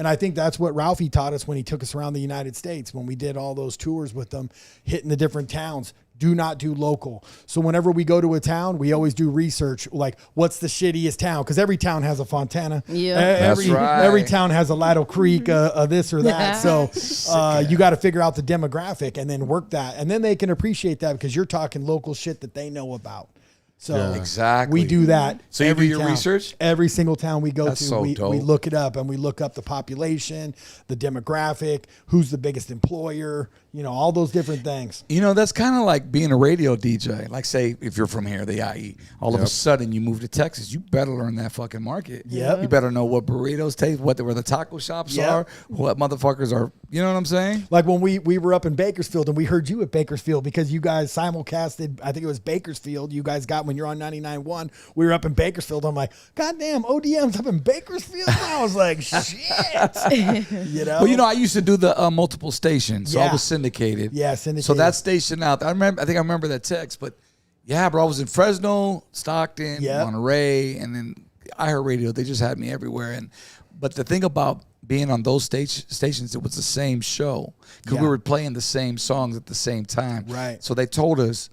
I think that's what Ralphie taught us when he took us around the United States, when we did all those tours with them, hitting the different towns. Do not do local. So whenever we go to a town, we always do research, like what's the shittiest town? Because every town has a Fontana. Yeah. That's right. Every town has a Ladle Creek, this or that. So you got to figure out the demographic and then work that. And then they can appreciate that because you're talking local shit that they know about. So Exactly. we do that. So you do every your town. research? Every single town we go That's to, so we dope. look it up and we look up the population, the demographic, who's the biggest employer, you know, all those different things. You know, that's kind of like being a radio DJ. Like, say, if you're from here, the IE, all of a sudden you move to Texas, you better learn that fucking market. Yep. You better know what burritos taste, where the taco shops Yep. are, what motherfuckers are. You know what I'm saying? Like when we were up in Bakersfield and we heard you at Bakersfield because you guys simulcasted, I think it was Bakersfield. You guys got when you're on 99.1. We were up in Bakersfield. I'm like, God damn, ODM's up in Bakersfield. And I was like, shit. You know? Well, you know, I used to do the multiple stations, so I Yeah. was syndicated. Yeah, So syndicated. that station out, I think I remember that text, but yeah, bro, I was in Fresno, Stockton, Yep. Monterey, and then iHeartRadio. They just had me everywhere. But the thing about being on those stations, it was the same show because we were playing the same songs at the same time. Right. So they told us,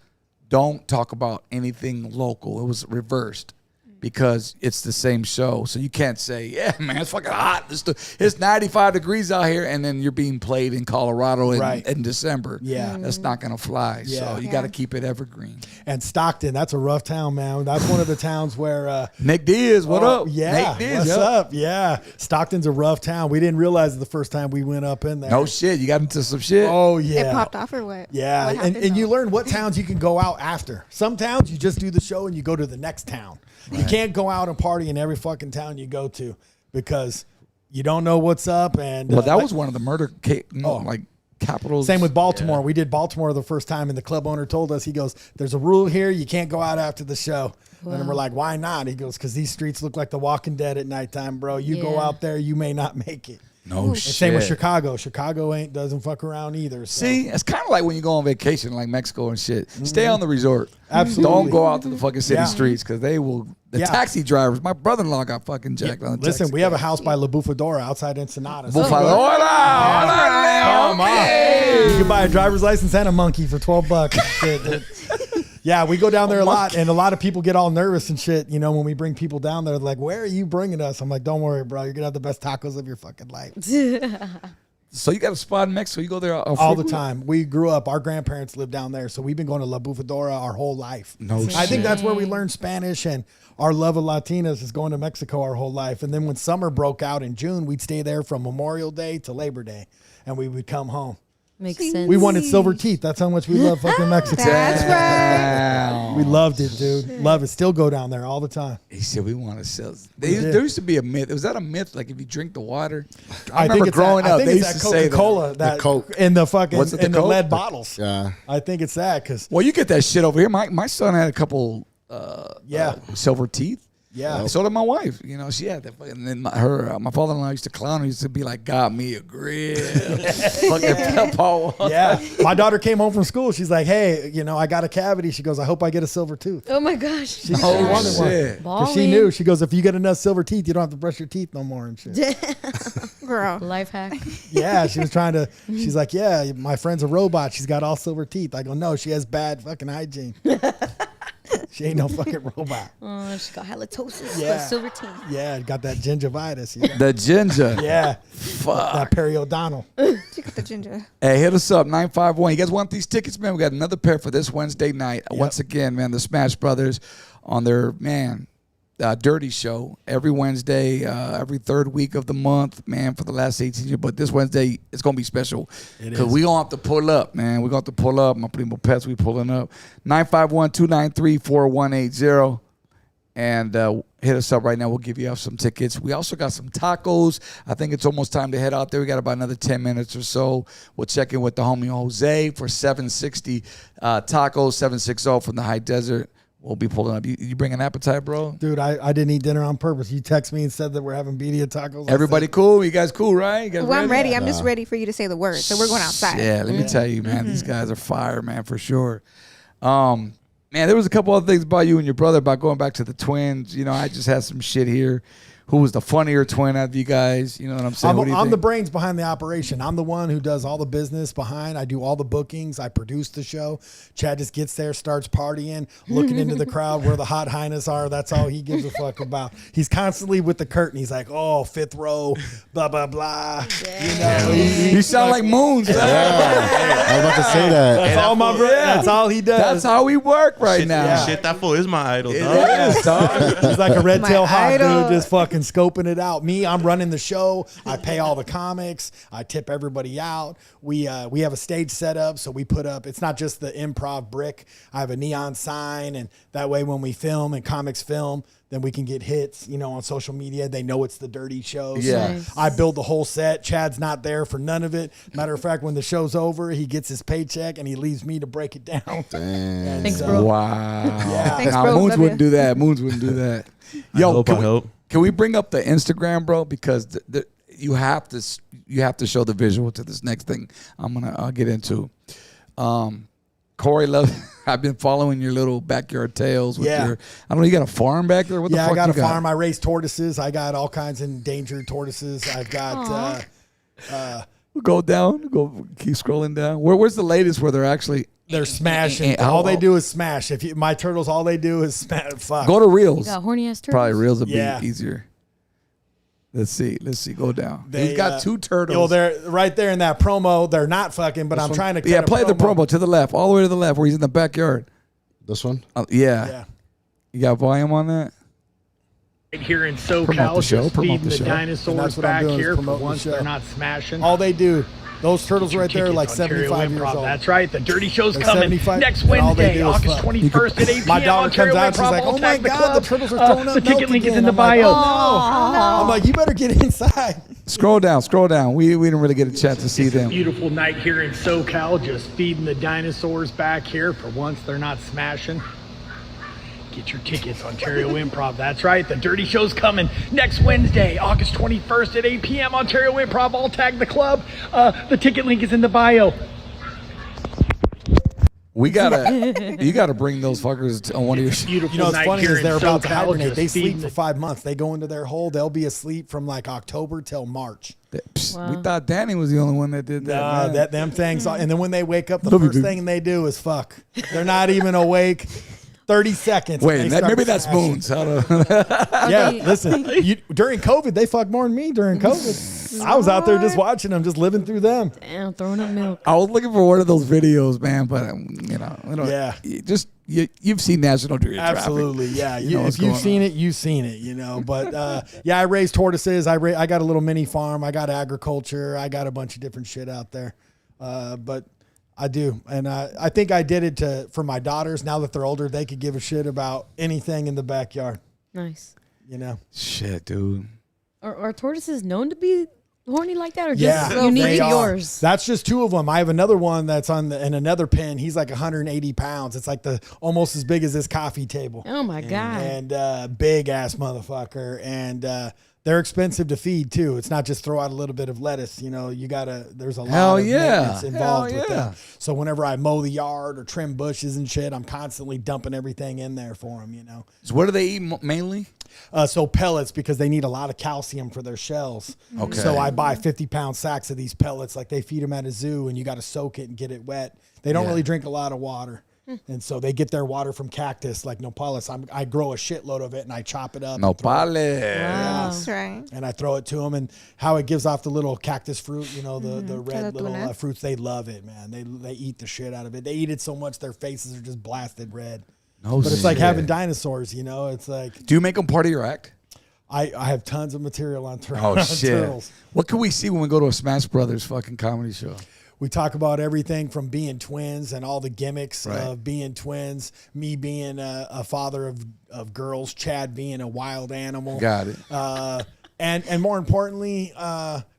don't talk about anything local. It was reversed because it's the same show. So you can't say, yeah, man, it's fucking hot. It's 95 degrees out here, and then you're being played in Colorado in December. Yeah. That's not going to fly. Yeah. So you got to keep it evergreen. And Stockton, that's a rough town, man. That's one of the towns where Nick Diaz, what up? Yeah, Nick Diaz, what's up? Yeah, Stockton's a rough town. We didn't realize it the first time we went up in there. No shit, you got into some shit. Oh yeah, It popped off or what? Yeah, What happened, and you though? learn what towns you can go out after. Some towns you just do the show and you go to the next town. You can't go out and party in every fucking town you go to because you don't know what's up. And Well, that was one of the murder capitals. same with Baltimore. We did Baltimore the first time, and the club owner told us, he goes, "There's a rule here: you can't go out after the show." And we're like, "Why not?" He goes, "Because these streets look like The Walking Dead at nighttime, bro. You go Yeah. out there, you may not make it." No And shit. same with Chicago. Chicago doesn't fuck around either. So. See, it's kind of like when you go on vacation, like Mexico and shit. Stay on the resort. Absolutely. Don't go out to the fucking city Yeah. streets because they will. The Yeah. taxi drivers. My brother-in-law got fucking jacked on the Listen, taxi. we have a house by La Bufadora outside Ensenada. So Buffalo. Come on. Hey. You can buy a driver's license and a monkey for $12. Shit, dude. Yeah, we go down there a lot, and a lot of people get all nervous and shit. You know, when we bring people down there, they're like, "Where are you bringing us?" I'm like, "Don't worry, bro. You're gonna have the best tacos of your fucking life." So you got a spot in Mexico. You go there All the time. We grew up. Our grandparents lived down there, so we've been going to La Bufadora our whole life. No I shit. think that's where we learned Spanish, and our love of Latinas is going to Mexico our whole life. And then when summer broke out in June, we'd stay there from Memorial Day to Labor Day, and we would come home. Makes sense. We wanted silver teeth. That's how much we love fucking Mexico. That's right. Damn. We loved it, dude. Love it. Still go down there all the time. He said we want to sell. did. There used to be a myth. Was that a myth? Like if you drink the water, I remember think growing up, I they think used it's to that say Coca-Cola, that. that Coke. in the fucking What's it, the in the Coke? lead bottles. Yeah. I think it's that because Well, you get that shit over here. My son had a couple silver teeth. Yeah. So did my wife. You know, she had that. And then my father-in-law used to clown her. He used to be like, "Got me a grill." Fucking Paul. yeah. My daughter came home from school. She's like, "Hey, you know, I got a cavity." She goes, "I hope I get a silver tooth." Oh my gosh. She Oh, wanted one. shit. 'Cause she Balling. knew. She goes, "If you get enough silver teeth, you don't have to brush your teeth no more and shit." Girl. Life hack. Yeah, she was trying to. She's like, "Yeah, my friend's a robot. She's got all silver teeth." I go, "No, she has bad fucking hygiene. She ain't no fucking robot." Oh, she got halitosis. Yeah. Got silver teeth. Yeah, got that gingivitis. You know? The ginger. Yeah, Fuck. that periodontal. She got the ginger. Hey, hit us up, 951. You guys want these tickets, man? We got another pair for this Wednesday night. Once again, man, the Smash Brothers on their, Dirty Show every Wednesday, every third week of the month, man, for the last 18 years. But this Wednesday, it's going to be special because we going to have to pull up, man. We're going to have to pull up. My primo pets, we pulling up. 951-293-4180. And hit us up right now. We'll give you out some tickets. We also got some tacos. I think it's almost time to head out there. We got about another 10 minutes or so. We'll check in with the homie Jose for 760 tacos, 760 from the High Desert. We'll be pulling up. You bring an appetite, bro? Dude, I didn't eat dinner on purpose. You text me and said that we're having birria tacos. I Everybody said, cool? You guys cool, right? You guys Well, I'm ready. I'm just ready for you to say the word. So we're going outside. Yeah, let me tell you, man. These guys are fire, man, for sure. Man, there was a couple other things about you and your brother about going back to the twins. You know, I just had some shit here. Who was the funnier twin out of you guys? You know what I'm saying? What do you I'm the think? brains behind the operation. I'm the one who does all the business behind. I do all the bookings. I produce the show. Chad just gets there, starts partying, looking into the crowd where the hot highness are. That's all he gives a fuck about. He's constantly with the curtain. He's like, "Oh, fifth row, blah, blah, blah." You know, You sound like Moons. Yeah. I was about to say that. that's all my brother. That's all he does. That's how we work right now. yeah. Shit, that fool is my idol, It dog. is, dog. He's like a red My tail hawk idol. dude, just fucking scoping it out. Me, I'm running the show. I pay all the comics. I tip everybody out. We have a stage set up, so we put up. It's not just the improv brick. I have a neon sign, and that way when we film and comics film, then we can get hits. You know, on social media, they know it's the Dirty Show. Yeah. So Nice. I build the whole set. Chad's not there for none of it. Matter of fact, when the show's over, he gets his paycheck and he leaves me to break it down. And Thanks, so- bro. Wow. Yeah. Thanks, Nah, bro. Moons Love wouldn't ya. do that. Moons wouldn't do that. I hope, I hope. Can we bring up the Instagram, bro? Because you have to show the visual to this next thing I'll get into. Corey, I've been following your little backyard tales with your. I don't know. You got a farm back there? What the fuck I got you a farm. I raise tortoises. I got all kinds of endangered tortoises. I've got. Go down. Keep scrolling down. Where's the latest where they're smashing? All they do is smash. My turtles, all they do is smash. Fuck. Go to reels. You got horny ass turtles. Probably reels would be easier. Let's see. Go down. He's got 2 turtles. Well, they're right there in that promo. They're not fucking, but I'm trying to. Yeah, play the promo to the left, all the way to the left, where he's in the backyard. This one? Yeah. You got volume on that? Right here in SoCal, just feeding the dinosaurs back here. For once, they're not smashing. All they do. Those turtles right there are like 75 years old. That's right. The Dirty Show's coming next Wednesday, August 21st at 8 p.m. My daughter comes out. She's like, "Oh my God, the turtles are throwing up." The ticket link is in the bio. I'm like, "You better get inside." Scroll down. We didn't really get a chance to see them. Beautiful night here in SoCal, just feeding the dinosaurs back here. For once, they're not smashing. Get your tickets, Ontario Improv. That's right. The Dirty Show's coming next Wednesday, August 21st at 8 p.m. Ontario Improv. I'll tag the club. The ticket link is in the bio. You gotta bring those fuckers on one of your shows. You know what's funny is they're about to hibernate. They sleep for 5 months. They go into their hole. They'll be asleep from like October till March. Wow. We thought Danny was the only one that did that. Nah, them things. And then when they wake up, the first thing they do is fuck. They're not even awake. 30 seconds. Wait, maybe that's Moons. I don't know. Yeah, listen. During COVID, they fucked more than me during COVID. I was out there just watching them, just living through them. Damn, throwing up milk. I was looking for one of those videos, man, but you've seen National Geographic. Absolutely, yeah. If you've seen it, you've seen it. You know, but I raise tortoises. I got a little mini farm. I got agriculture. I got a bunch of different shit out there, but. I do, and I think I did it for my daughters. Now that they're older, they could give a shit about anything in the backyard. Nice. You know? Shit, dude. Are tortoises known to be horny like that, or yeah, just unique to yours? That's just 2 of them. I have another one that's in another pen. He's like 180 pounds. It's like almost as big as this coffee table. Oh my God. And big ass motherfucker. And they're expensive to feed too. It's not just throw out a little bit of lettuce. You know, there's a lot of maintenance involved with that. So whenever I mow the yard or trim bushes and shit, I'm constantly dumping everything in there for them, you know. So what do they eat mainly? So pellets, because they need a lot of calcium for their shells. Okay. So I buy 50-pound sacks of these pellets. Like they feed them at a zoo, and you got to soak it and get it wet. They don't really drink a lot of water. And so they get their water from cactus like nopales. I grow a shitload of it and I chop it up. Nopales. That's right. And I throw it to them, and how it gives off the little cactus fruit, you know, the red little fruits. They love it, man. They eat the shit out of it. They eat it so much their faces are just blasted red. But it's like having dinosaurs, you know. It's like. Do you make them part of your act? I have tons of material on Oh shit! turtles. What can we see when we go to a Smash Brothers fucking comedy show? We talk about everything from being twins and all the gimmicks of being twins, me being a father of girls, Chad being a wild animal. Got it. And more importantly,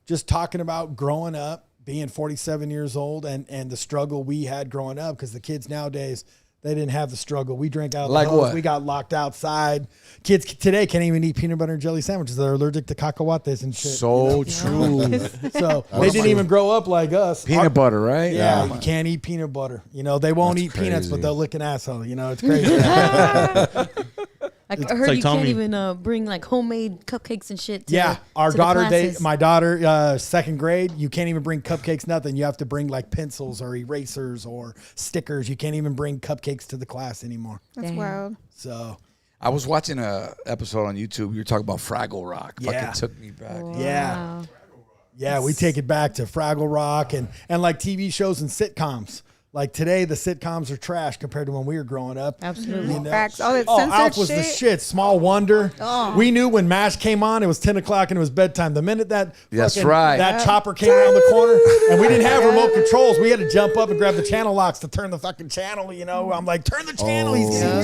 just talking about growing up, being 47 years old, and the struggle we had growing up, because the kids nowadays, they didn't have the struggle. We drank out of the hose. What? We got locked outside. Kids today can't even eat peanut butter and jelly sandwiches. They're allergic to cacahuates and shit. So true. So they didn't even grow up like us. Peanut butter, right? Yeah, you can't eat peanut butter. You know, they won't eat peanuts, but they'll lick an asshole. You know, it's crazy. I heard you can't even bring like homemade cupcakes and shit. My daughter, second grade, you can't even bring cupcakes, nothing. You have to bring like pencils or erasers or stickers. You can't even bring cupcakes to the class anymore. That's wild. So I was watching a episode on YouTube. You were talking about Fraggle Rock. Yeah. Fucking took me back. Wow. Yeah, we take it back to Fraggle Rock and like TV shows and sitcoms. Like today, the sitcoms are trash compared to when we were growing up. Absolutely. You know? Facts. All that censored Alf was the shit. Small Wonder. Oh. We knew when MASH came on, it was 10 o'clock and it was bedtime. The minute that that chopper came around the corner, and we didn't have remote controls, we had to jump up and grab the channel locks to turn the fucking channel. You know, I'm like, turn the channel.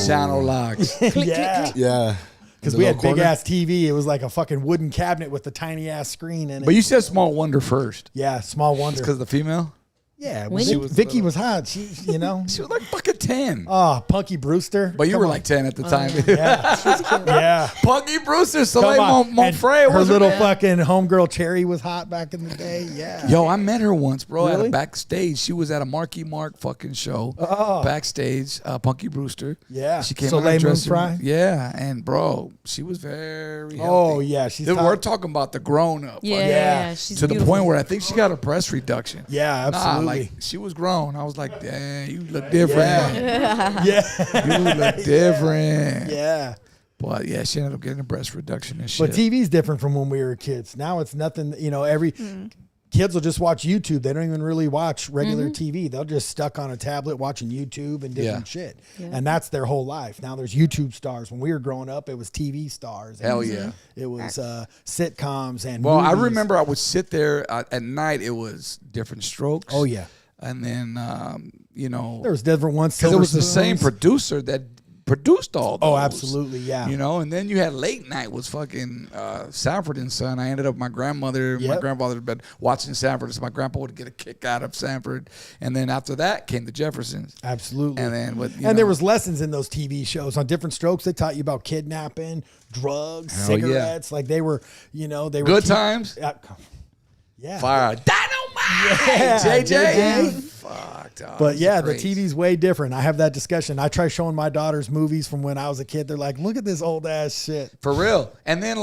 Channel locks. Yeah. Because we had big ass TV. It was like a fucking wooden cabinet with a tiny ass screen in it. But you said Small Wonder first. Yeah, Small Wonder. Because of the female? Yeah, Vicky was hot. She was like fucking 10. Oh, Punky Brewster. But you Come were on. like 10 at the time. Yeah. Punky Brewster, Come Soleil on. Montfray. And her was little name? fucking homegirl Cherry was hot back in the day. Yeah. Yo, I met her once, bro. At Really? a backstage. She was at a Marky Mark fucking show. Oh. Backstage, Punky Brewster. Yeah. She came Soleil in her dressing room. Moonfry? Yeah, and bro, she was very healthy. Oh, yeah. She's We're top. talking about the grown up. Yeah, fucking- yeah. She's to the beautiful. point where I think she got a breast reduction. Yeah, Nah, absolutely. like she was grown. I was like, damn, you look different. Yeah. You look different. Yeah. But yeah, she ended up getting a breast reduction and shit. But TV's different from when we were kids. Now it's nothing, every kids will just watch YouTube. They don't even really watch regular TV. They'll just stuck on a tablet watching YouTube and different shit. Yeah. And that's their whole life. Now there's YouTube stars. When we were growing up, it was TV stars. Hell yeah. It was sitcoms and Well, I movies. remember I would sit there at night. It was different strokes. Oh, yeah. And then, There was different ones. because it was the Silver same Spoons. producer that produced all those. Oh, absolutely, yeah. And then you had late night was fucking Sanford and Son. I ended up my grandmother, my Yep. grandfather had been watching Sanford, so my grandpa would get a kick out of Sanford. And then after that came the Jeffersons. Absolutely. And then with there was lessons in those TV shows. On different strokes, they taught you about kidnapping, drugs, Hell yeah. cigarettes. Like they were, they were Good times. Yeah. Fire Dynamite, Yeah, JJ. JJ. Fuck, dog. But Those are yeah, the great. TV's way different. I have that discussion. I try showing my daughters movies from when I was a kid. They're like, look at this old ass shit. For real. And then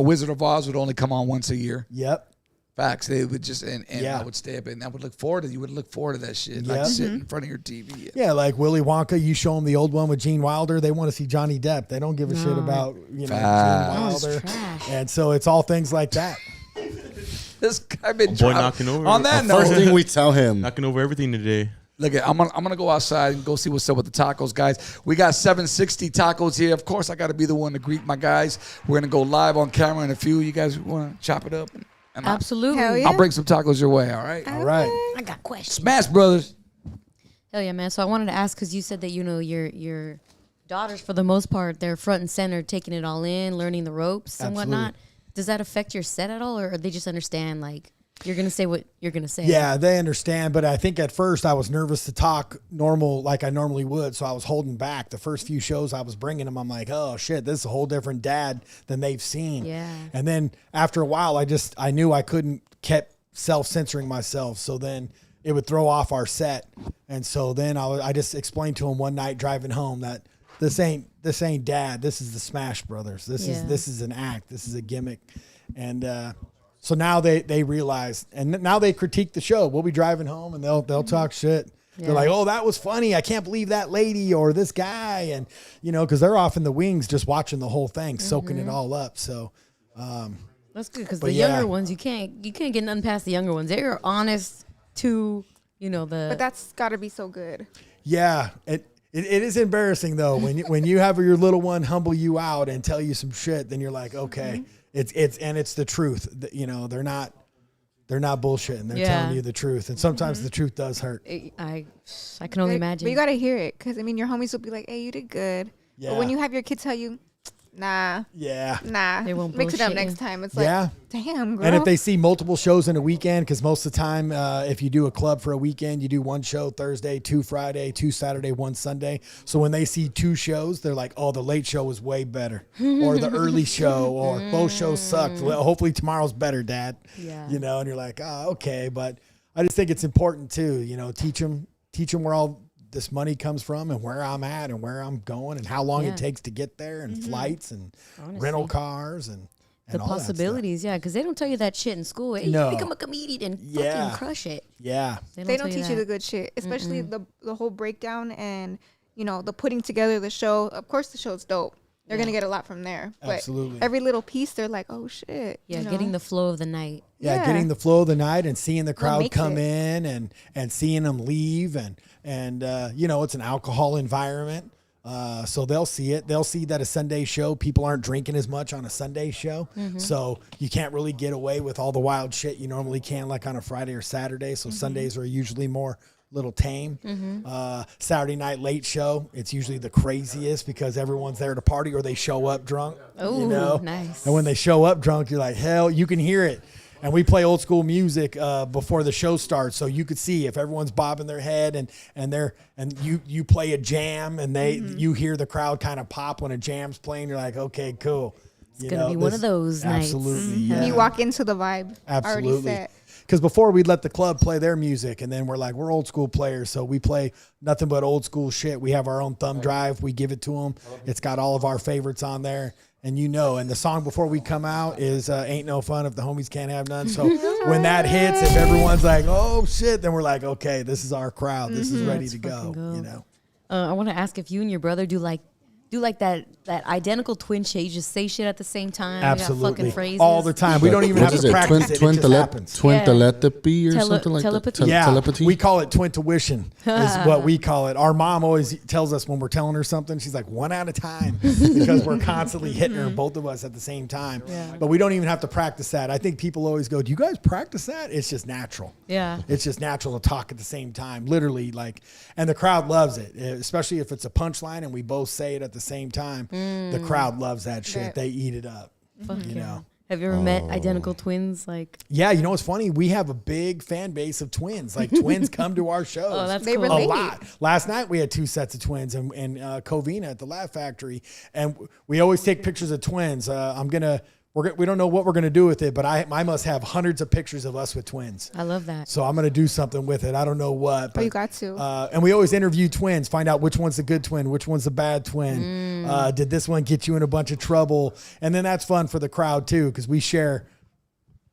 Wizard of Oz would only come on once a year. Yep. Facts. They would just and Yeah. I would stay up and I would look forward to you would look forward to that shit. Yeah. Like sitting in front of your TV. Yeah, like Willy Wonka, you show them the old one with Gene Wilder, they want to see Johnny Depp. They don't give a shit about, Gene Facts. Wilder. trash. And so it's all things like that. This guy been Boy dropping- knocking over. On that First note, thing we tell him. Knocking over everything today. look at I'm gonna go outside and go see what's up with the tacos, guys. We got 760 tacos here. Of course, I got to be the one to greet my guys. We're gonna go live on camera in a few. You guys want to chop it up? And Absolutely. Hell yeah. I'll bring some tacos your way. All right. All right. I got questions. Smash Brothers. Hell yeah, man. So I wanted to ask because you said that your daughters, for the most part, they're front and center, taking it all in, learning the ropes and Absolutely. whatnot. Does that affect your set at all, or they just understand like you're gonna say what you're gonna say? Yeah, they understand, but I think at first I was nervous to talk normal like I normally would, so I was holding back. The first few shows I was bringing them, I'm like, oh shit, this is a whole different dad than they've seen. Yeah. And then after a while, I knew I couldn't kept self-censoring myself, so then it would throw off our set. And so then I just explained to him one night driving home that this ain't dad. This is the Smash Brothers. This is an act. This is a gimmick. And so now they realize, and now they critique the show. We'll be driving home and they'll talk shit. Yeah. They're like, oh, that was funny. I can't believe that lady or this guy. And, because they're off in the wings just watching the whole thing, soaking it all up. So, That's good because But the yeah. younger ones you can't get nothing past the younger ones. They're honest to the. But that's got to be so good. yeah, it is embarrassing though when you have your little one humble you out and tell you some shit. Then you're like, okay, it's the truth. They're not bullshitting. They're Yeah. telling you the truth, and sometimes the truth does hurt. I can only imagine. But you got to hear it because, your homies will be like, hey, you did good. But when Yeah. you have your kids tell you, nah, Yeah. nah, They won't mix it up bullshit next you. time. It's like, Yeah. damn, girl. And if they see multiple shows in a weekend, because most of the time, if you do a club for a weekend, you do one show Thursday, 2 Friday, 2 Saturday, 1 Sunday. So when they see 2 shows, they're like, oh, the late show was way better. Or the early show, or both shows sucked. Well, hopefully tomorrow's better, Dad. Yeah. And you're like, oh, okay. But I just think it's important too, teach them where all this money comes from and where I'm at and where I'm going and how long Yeah. it takes to get there and flights and Honestly. rental cars and the all that stuff. possibilities, yeah, because they don't tell you that shit in school. Hey, No. you become a comedian and Yeah. fucking crush it. Yeah. they don't teach you the that. good shit, especially the whole breakdown and, the putting together the show. Of course, the show's dope. They're going to get a lot from there. But Absolutely. every little piece, they're like, oh, shit. Yeah, getting the flow of the night. Yeah, Yeah. getting the flow of the night and seeing the crowd makes come it. in and seeing them leave and it's an alcohol environment. So they'll see it. They'll see that a Sunday show, people aren't drinking as much on a Sunday show. So you can't really get away with all the wild shit you normally can like on a Friday or Saturday. So Sundays are usually more little tame. Saturday night late show, it's usually the craziest because everyone's there to party or they show up drunk. Oh, nice. And when they show up drunk, you're like, hell, you can hear it. And we play old school music before the show starts, so you could see if everyone's bobbing their head and you play a jam and you hear the crowd kind of pop when a jam's playing. You're like, okay, cool. It's gonna be one of those nights. Absolutely, And you walk into the vibe. Already absolutely. set. Because before we'd let the club play their music, and then we're like, we're old school players, so we play nothing but old school shit. We have our own thumb drive. We give it to them. It's got all of our favorites on there. And and the song before we come out is Ain't No Fun If the Homies Can't Have None. So when that hits, if everyone's like, oh shit, then we're like, okay, this is our crowd. This is ready to go, you know. I want to ask if you and your brother do that identical twin shit. You just say shit at the same time. You got Absolutely. fucking phrases. All the time. We don't even have to practice it. It just happens. Twin telepathy or Tele- something like telepathy? that. Yeah, Telepathy. we call it twintuition is what we call it. Our mom always tells us when we're telling her something, she's like, one at a time, because we're constantly hitting her, both of us at the same time. Yeah. But we don't even have to practice that. I think people always go, do you guys practice that? It's just natural. Yeah. It's just natural to talk at the same time, literally, and the crowd loves it, especially if it's a punchline and we both say it at the same time. The crowd loves that shit. Right. They eat it up. Fuck You yeah. know. Have you ever met identical twins? Like, Yeah, you know what's funny? We have a big fan base of twins. Like twins come to our shows. oh, that's They cool. A relate. lot. Last night we had 2 sets of twins in Covina at the Laugh Factory, and we always take pictures of twins. We don't know what we're gonna do with it, but I must have hundreds of pictures of us with twins. I love that. So I'm gonna do something with it. I don't know what. But, you got to. And we always interview twins, find out which one's the good twin, which one's the bad twin. Did this one get you in a bunch of trouble? And then that's fun for the crowd too, because we share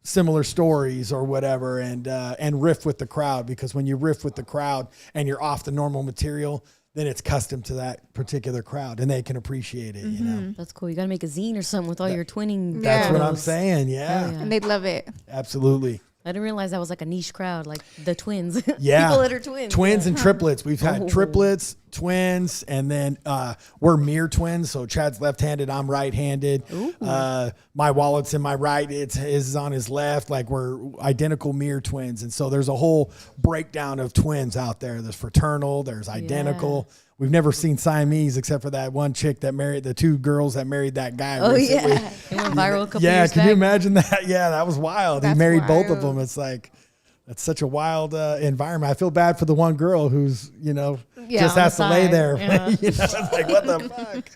similar stories or whatever, and riff with the crowd. Because when you riff with the crowd and you're off the normal material, then it's custom to that particular crowd, and they can appreciate it. You know, That's cool. You got to make a zine or something with all your twinning. that's Yeah. what I'm photos. saying. Yeah, Hell yeah. And they'd love it. absolutely. I didn't realize that was like a niche crowd, like the twins. Yeah, People that are twins. twins Yeah. and triplets. We've had Oh. triplets, twins, and then we're mirror twins. So Chad's left-handed, I'm right-handed. My wallet's in my right, his is on his left. Like we're identical mirror twins, and so there's a whole breakdown of twins out there. There's fraternal, there's identical. We've never seen Siamese except for that one chick that married the 2 girls that married that guy. Oh, recently. yeah. It went viral a couple Yeah, years can you back. imagine that? Yeah, that was wild. He That's married both of wild. them. It's like, that's such a wild environment. I feel bad for the one girl who's, Yeah, just on has the to lay side. there. Yeah. It's like, what the fuck?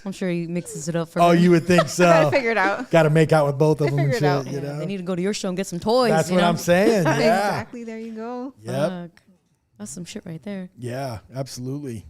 I'm sure he mixes it up for Oh, them. you would think so. I figured out. Got to make out with both of them and figured shit, it out. you know? They need to go to your show and get some toys. That's you what know? I'm saying. Yeah. Exactly. There you go. Yep. Fuck. That's some shit right there. Yeah, absolutely.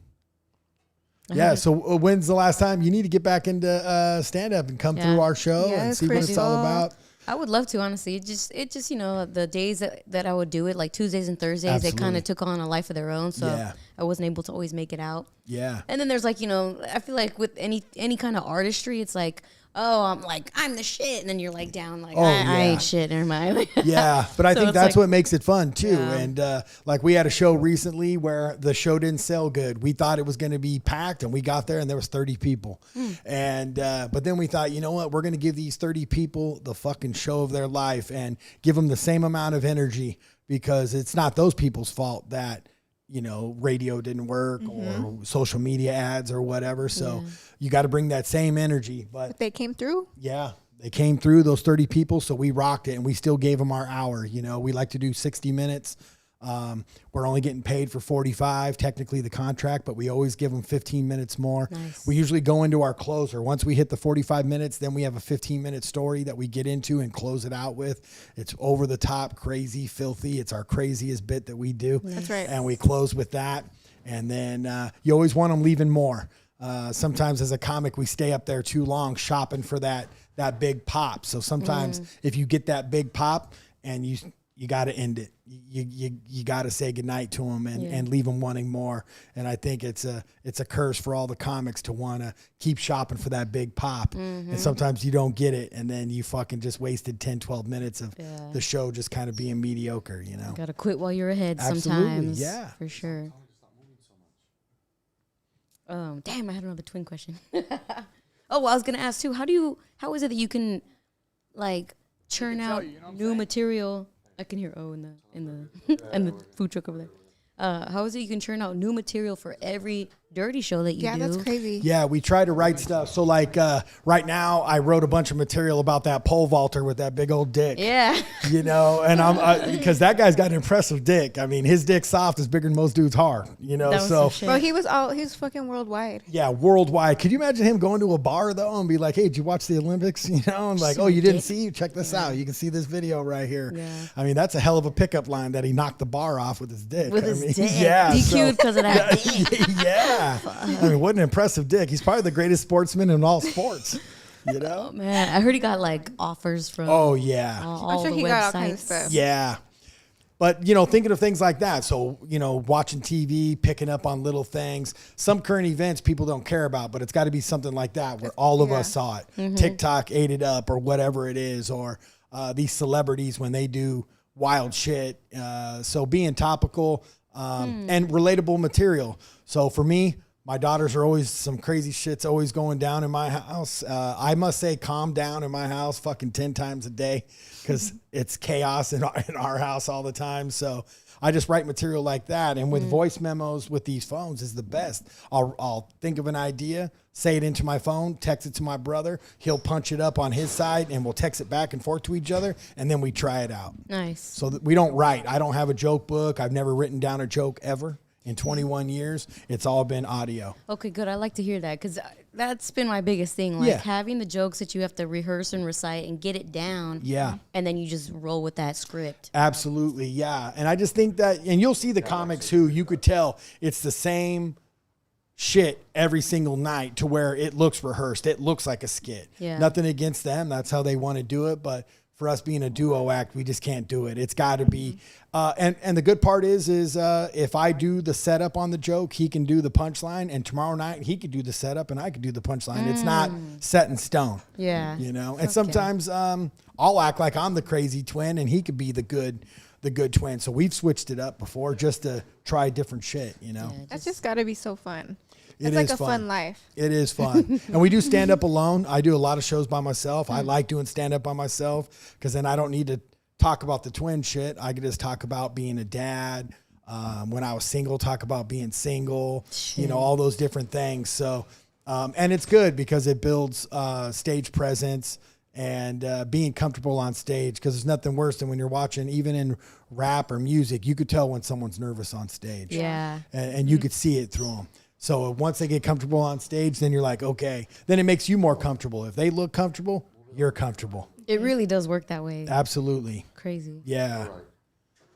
Yeah, so when's the last time you need to get back into stand-up and come through our show and Yes, see what it's all Crystal. about? I would love to, honestly. It just the days that I would do it, like Tuesdays and Thursdays, they kind Absolutely. of took on a life of their own. So Yeah. I wasn't able to always make it out. Yeah. And then there's like, I feel like with any kind of artistry, it's like, oh, I'm the shit. And then you're like down, like, Oh, I yeah. ain't shit, never mind. Yeah, but I So think it's that's like- what makes it fun too. Yeah. And like we had a show recently where the show didn't sell good. We thought it was going to be packed, and we got there and there was 30 people. And but then we thought, you know what? We're going to give these 30 people the fucking show of their life and give them the same amount of energy, because it's not those people's fault that radio didn't work or social media ads or whatever. So you got to bring that same energy. But They came through. yeah, they came through, those 30 people, so we rocked it, and we still gave them our hour. We like to do 60 minutes. We're only getting paid for 45, technically the contract, but we always give them 15 minutes more. Nice. We usually go into our closer. Once we hit the 45 minutes, then we have a 15-minute story that we get into and close it out with. It's over the top, crazy, filthy. It's our craziest bit that we do. That's right. And we close with that. And then you always want them leaving more. Sometimes as a comic, we stay up there too long shopping for that big pop. So sometimes if you get that big pop and you got to end it, you got to say goodnight to them and leave them wanting more. And I think it's a curse for all the comics to want to keep shopping for that big pop. And sometimes you don't get it. And then you fucking just wasted 10, 12 minutes of the show just kind of being mediocre, Gotta quit while you're ahead Absolutely, sometimes. yeah. For sure. Damn, I had another twin question. Oh, well, I was gonna ask too. How is it that you can like churn out new material? I can hear in the in the food truck over there. How is it you can churn out new material for every dirty show that you do. Yeah, that's crazy. Yeah, we try to write stuff. So like right now, I wrote a bunch of material about that pole vaulter with that big old dick. Yeah. You know, and I'm because that guy's got an impressive dick. I mean, his dick soft is bigger than most dudes hard. You know, That was so some shit. Bro, he was fucking worldwide. yeah, worldwide. Could you imagine him going to a bar though and be like, "Hey, did you watch the Olympics?" You know, and like, See "Oh, you my didn't dick? see? Check this out. You can see this video right here." Yeah. I mean, that's a hell of a pickup line that he knocked the bar off with his dick. With I his mean, dick. yeah, DQ'd because of that dick. yeah. I mean, what an impressive dick. He's probably the greatest sportsman in all sports. You know? Man, I heard he got like offers from Oh yeah. all sure the he websites. got all kinds of stuff. Yeah. But, you know, thinking of things like that. So, you know, watching TV, picking up on little things. Some current events people don't care about, but it's got to be something like that where all of us saw it. TikTok ate it up or whatever it is, or these celebrities when they do wild shit. So being topical and relatable material. So for me, my daughters are always, some crazy shit's always going down in my house. I must say, calm down in my house fucking 10 times a day because it's chaos in our house all the time. So I just write material like that. And with voice memos with these phones is the best. I'll think of an idea, say it into my phone, text it to my brother. He'll punch it up on his side and we'll text it back and forth to each other. And then we try it out. Nice. So that we don't write. I don't have a joke book. I've never written down a joke ever. In 21 years, it's all been audio. Okay, good. I like to hear that because that's been my biggest thing. Like Yeah. having the jokes that you have to rehearse and recite and get it down. Yeah. And then you just roll with that script. Absolutely, yeah. And I just think that, and you'll see the comics who you could tell it's the same shit every single night to where it looks rehearsed. It looks like a skit. Yeah. Nothing against them. That's how they want to do it. But for us being a duo act, we just can't do it. It's got to be. And the good part is if I do the setup on the joke, he can do the punchline. And tomorrow night, he could do the setup and I could do the punchline. It's not set in stone. Yeah. You know, and sometimes I'll act like I'm the crazy twin and he could be the good twin. So we've switched it up before just to try different shit, you know. That's just got to be so fun. It It's like is a fun life. It is fun. And we do stand up alone. I do a lot of shows by myself. I like doing stand up by myself because then I don't need to talk about the twin shit. I can just talk about being a dad. When I was single, talk about being single, you know, all those different things. So, and it's good because it builds stage presence and being comfortable on stage, because there's nothing worse than when you're watching, even in rap or music, you could tell when someone's nervous on stage. Yeah. And you could see it through them. So once they get comfortable on stage, then you're like, okay, then it makes you more comfortable. If they look comfortable, you're comfortable. It really does work that way. Absolutely. Crazy. Yeah.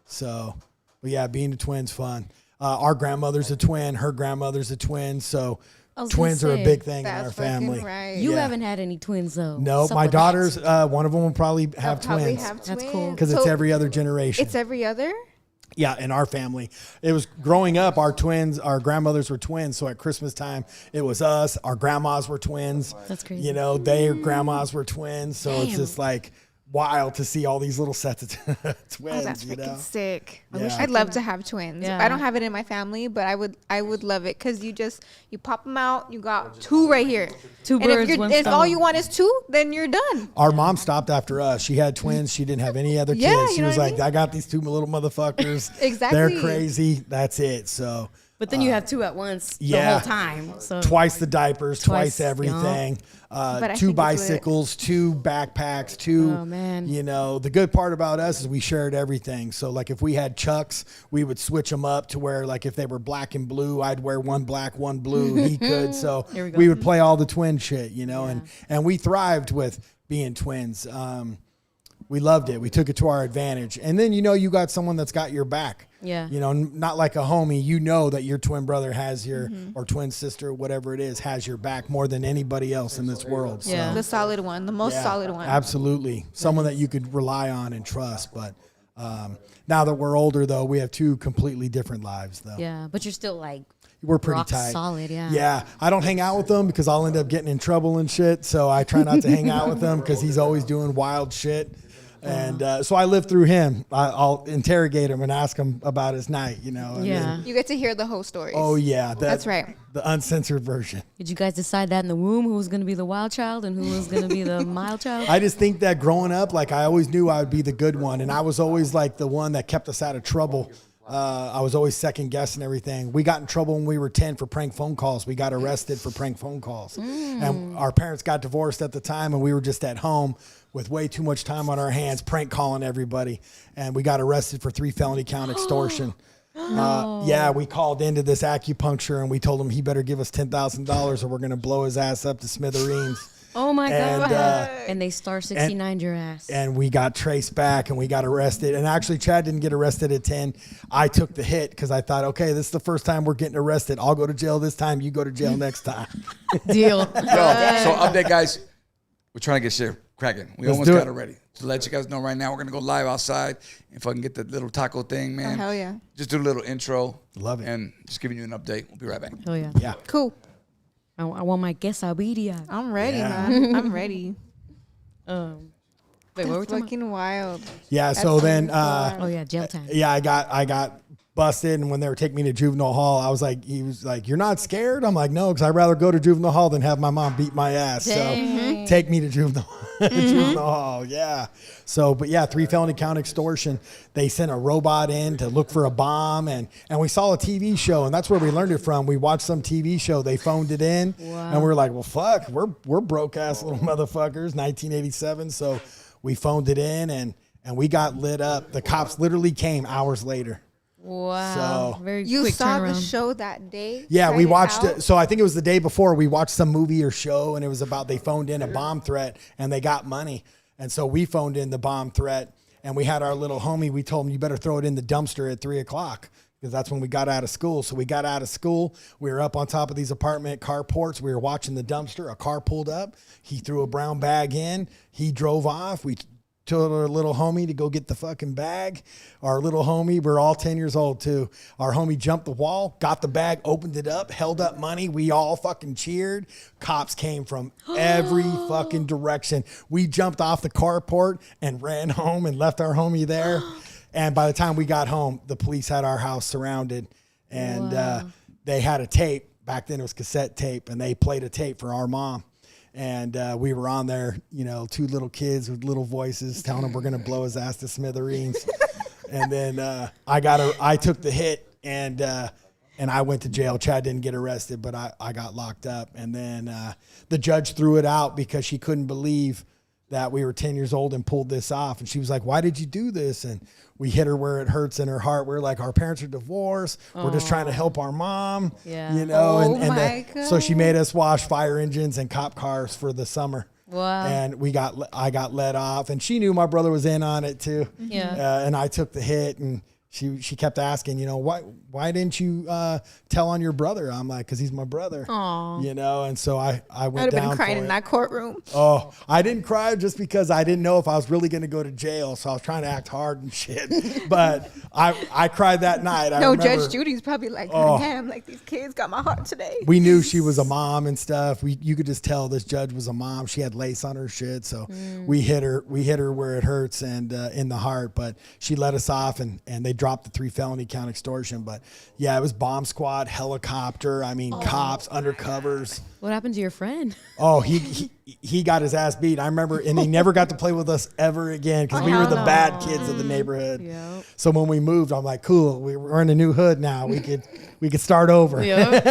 So, but yeah, being a twin's fun. Our grandmother's a twin. Her grandmother's a twin. So I was twins gonna are a say, big thing in That's our fucking family. right. You Yeah. haven't had any twins though. No, What's up my with that? daughters, one of them will probably have Probably twins have That's twins. cool. because it's So every other generation. It's every other? Yeah, in our family. It was growing up, our grandmothers were twins. So at Christmas time, it was us. Our grandmas were twins. That's crazy. You know, their grandmas were twins. So it's Damn. just like wild to see all these little sets of twins. Oh, that's you freaking know? sick. Yeah. I'd love to have twins. Yeah. I don't have it in my family, but I would love it because you pop them out. You got two right here. Two And birds, one if all stone. you want is two, then you're done. Our mom stopped after us. She had twins. She didn't have any other kids. Yeah, She you know was what I like, mean? I got these two little motherfuckers. Exactly. They're crazy. That's it. So But then you have two at once the yeah. whole time. So twice the diapers, twice Twice, everything. But I Two think it's lit. bicycles, two backpacks, two. Oh, man. You know, the good part about us is we shared everything. So like if we had Chucks, we would switch them up to where like if they were black and blue, I'd wear one black, one blue. He could. So Here we go. we would play all the twin shit, you know, and we thrived with being twins. We loved it. We took it to our advantage. And then, you know, you got someone that's got your back. Yeah. You know, not like a homie. You know that your twin brother has your, or twin sister, whatever it is, has your back more than anybody else in this world. So, Yeah. The solid one, the most yeah, solid one. Absolutely. Someone that you could rely on and trust. But now that we're older, though, we have two completely different lives, though. yeah, but you're still like We're pretty rock tight. solid. Yeah. Yeah, I don't hang out with them because I'll end up getting in trouble and shit. So I try not to hang out with him because he's always doing wild shit. And so I live through him. I'll interrogate him and ask him about his night, you know. and Yeah. then- You get to hear the whole story. oh, yeah. That's right. The uncensored version. Did you guys decide that in the womb who was going to be the wild child and who was going to be the mild child? I just think that growing up, like I always knew I would be the good one. And I was always like the one that kept us out of trouble I was always second guessing everything. We got in trouble when we were 10 for prank phone calls. We got arrested for prank phone calls. And our parents got divorced at the time, and we were just at home with way too much time on our hands, prank calling everybody. And we got arrested for 3 felony count extortion. Yeah, we called into this acupuncture, and we told him he better give us $10,000 or we're going to blow his ass up to smithereens. Oh my And, God. And they star 69 your ass. And we got traced back and we got arrested. And actually, Chad didn't get arrested at 10. I took the hit because I thought, okay, this is the first time we're getting arrested. I'll go to jail this time. You go to jail next time. Deal. Yo, so update, guys. We're trying to get shit cracking. We Let's almost do got it. it ready. To let you guys know right now, we're going to go live outside. If I can get the little taco thing, man. Oh, hell yeah. Just do a little intro. Love it. And just giving you an update. We'll be right back. Oh, yeah. Yeah. Cool. I want my quesadilla. I'm ready, Yeah. man. I'm ready. Wait, what were we That's talking about? fucking wild. Yeah. So then, Oh, yeah, jail time. yeah, I got busted. And when they were taking me to juvenile hall, I was like, he was like, you're not scared? I'm like, no, because I'd rather go to juvenile hall than have my mom beat my ass. Dang. So take me to juvenile hall. Yeah. So, but yeah, 3 felony count extortion. They sent a robot in to look for a bomb. And we saw a TV show, and that's where we learned it from. We watched some TV show. They phoned it in. Wow. And we were like, well, fuck, we're broke ass little motherfuckers, 1987. So we phoned it in and we got lit up. The cops literally came hours later. Wow. So- Very You quick saw turnaround. the show that day? Yeah, Tried we watched out? it. So I think it was the day before we watched some movie or show, and it was about they phoned in a bomb threat and they got money. And so we phoned in the bomb threat, and we had our little homie. We told him, you better throw it in the dumpster at 3:00 because that's when we got out of school. So we got out of school. We were up on top of these apartment carports. We were watching the dumpster. A car pulled up. He threw a brown bag in. He drove off. We told our little homie to go get the fucking bag. Our little homie, we're all 10 years old too. Our homie jumped the wall, got the bag, opened it up, held up money. We all fucking cheered. Cops came from every fucking direction. We jumped off the carport and ran home and left our homie there. And by the time we got home, the police had our house surrounded, and they had a tape. Back then it was cassette tape, and they played a tape for our mom. And we were on there, 2 little kids with little voices telling him we're going to blow his ass to smithereens. And then I took the hit and I went to jail. Chad didn't get arrested, but I got locked up. And then the judge threw it out because she couldn't believe that we were 10 years old and pulled this off. And she was like, why did you do this? And we hit her where it hurts in her heart. We're like, our parents are divorced. We're just trying to help our mom, Yeah. Oh my so she God. made us wash fire engines and cop cars for the summer. Wow. And I got let off, and she knew my brother was in on it too. Yeah. And I took the hit, and she kept asking, why didn't you tell on your brother? I'm like, because he's my brother. Aw. And so I went I'd have down been crying for in it. that courtroom. Oh, I didn't cry just because I didn't know if I was really going to go to jail. So I was trying to act hard and shit. But I cried that night. I No, remember Judge Judy's probably like, Oh. damn, like these kids got my heart today. we knew she was a mom and stuff. You could just tell this judge was a mom. She had lace on her shit. So we hit her where it hurts and in the heart. But she let us off, and they dropped the 3 felony count extortion. But yeah, it was bomb squad, helicopter. I mean, cops, undercovers. What happened to your friend? Oh, he got his ass beat. I remember, and he never got to play with us ever again because we were hell the no. bad kids of the neighborhood. Yep. So when we moved, I'm like, cool, we're in a new hood now. We could start over. Yep.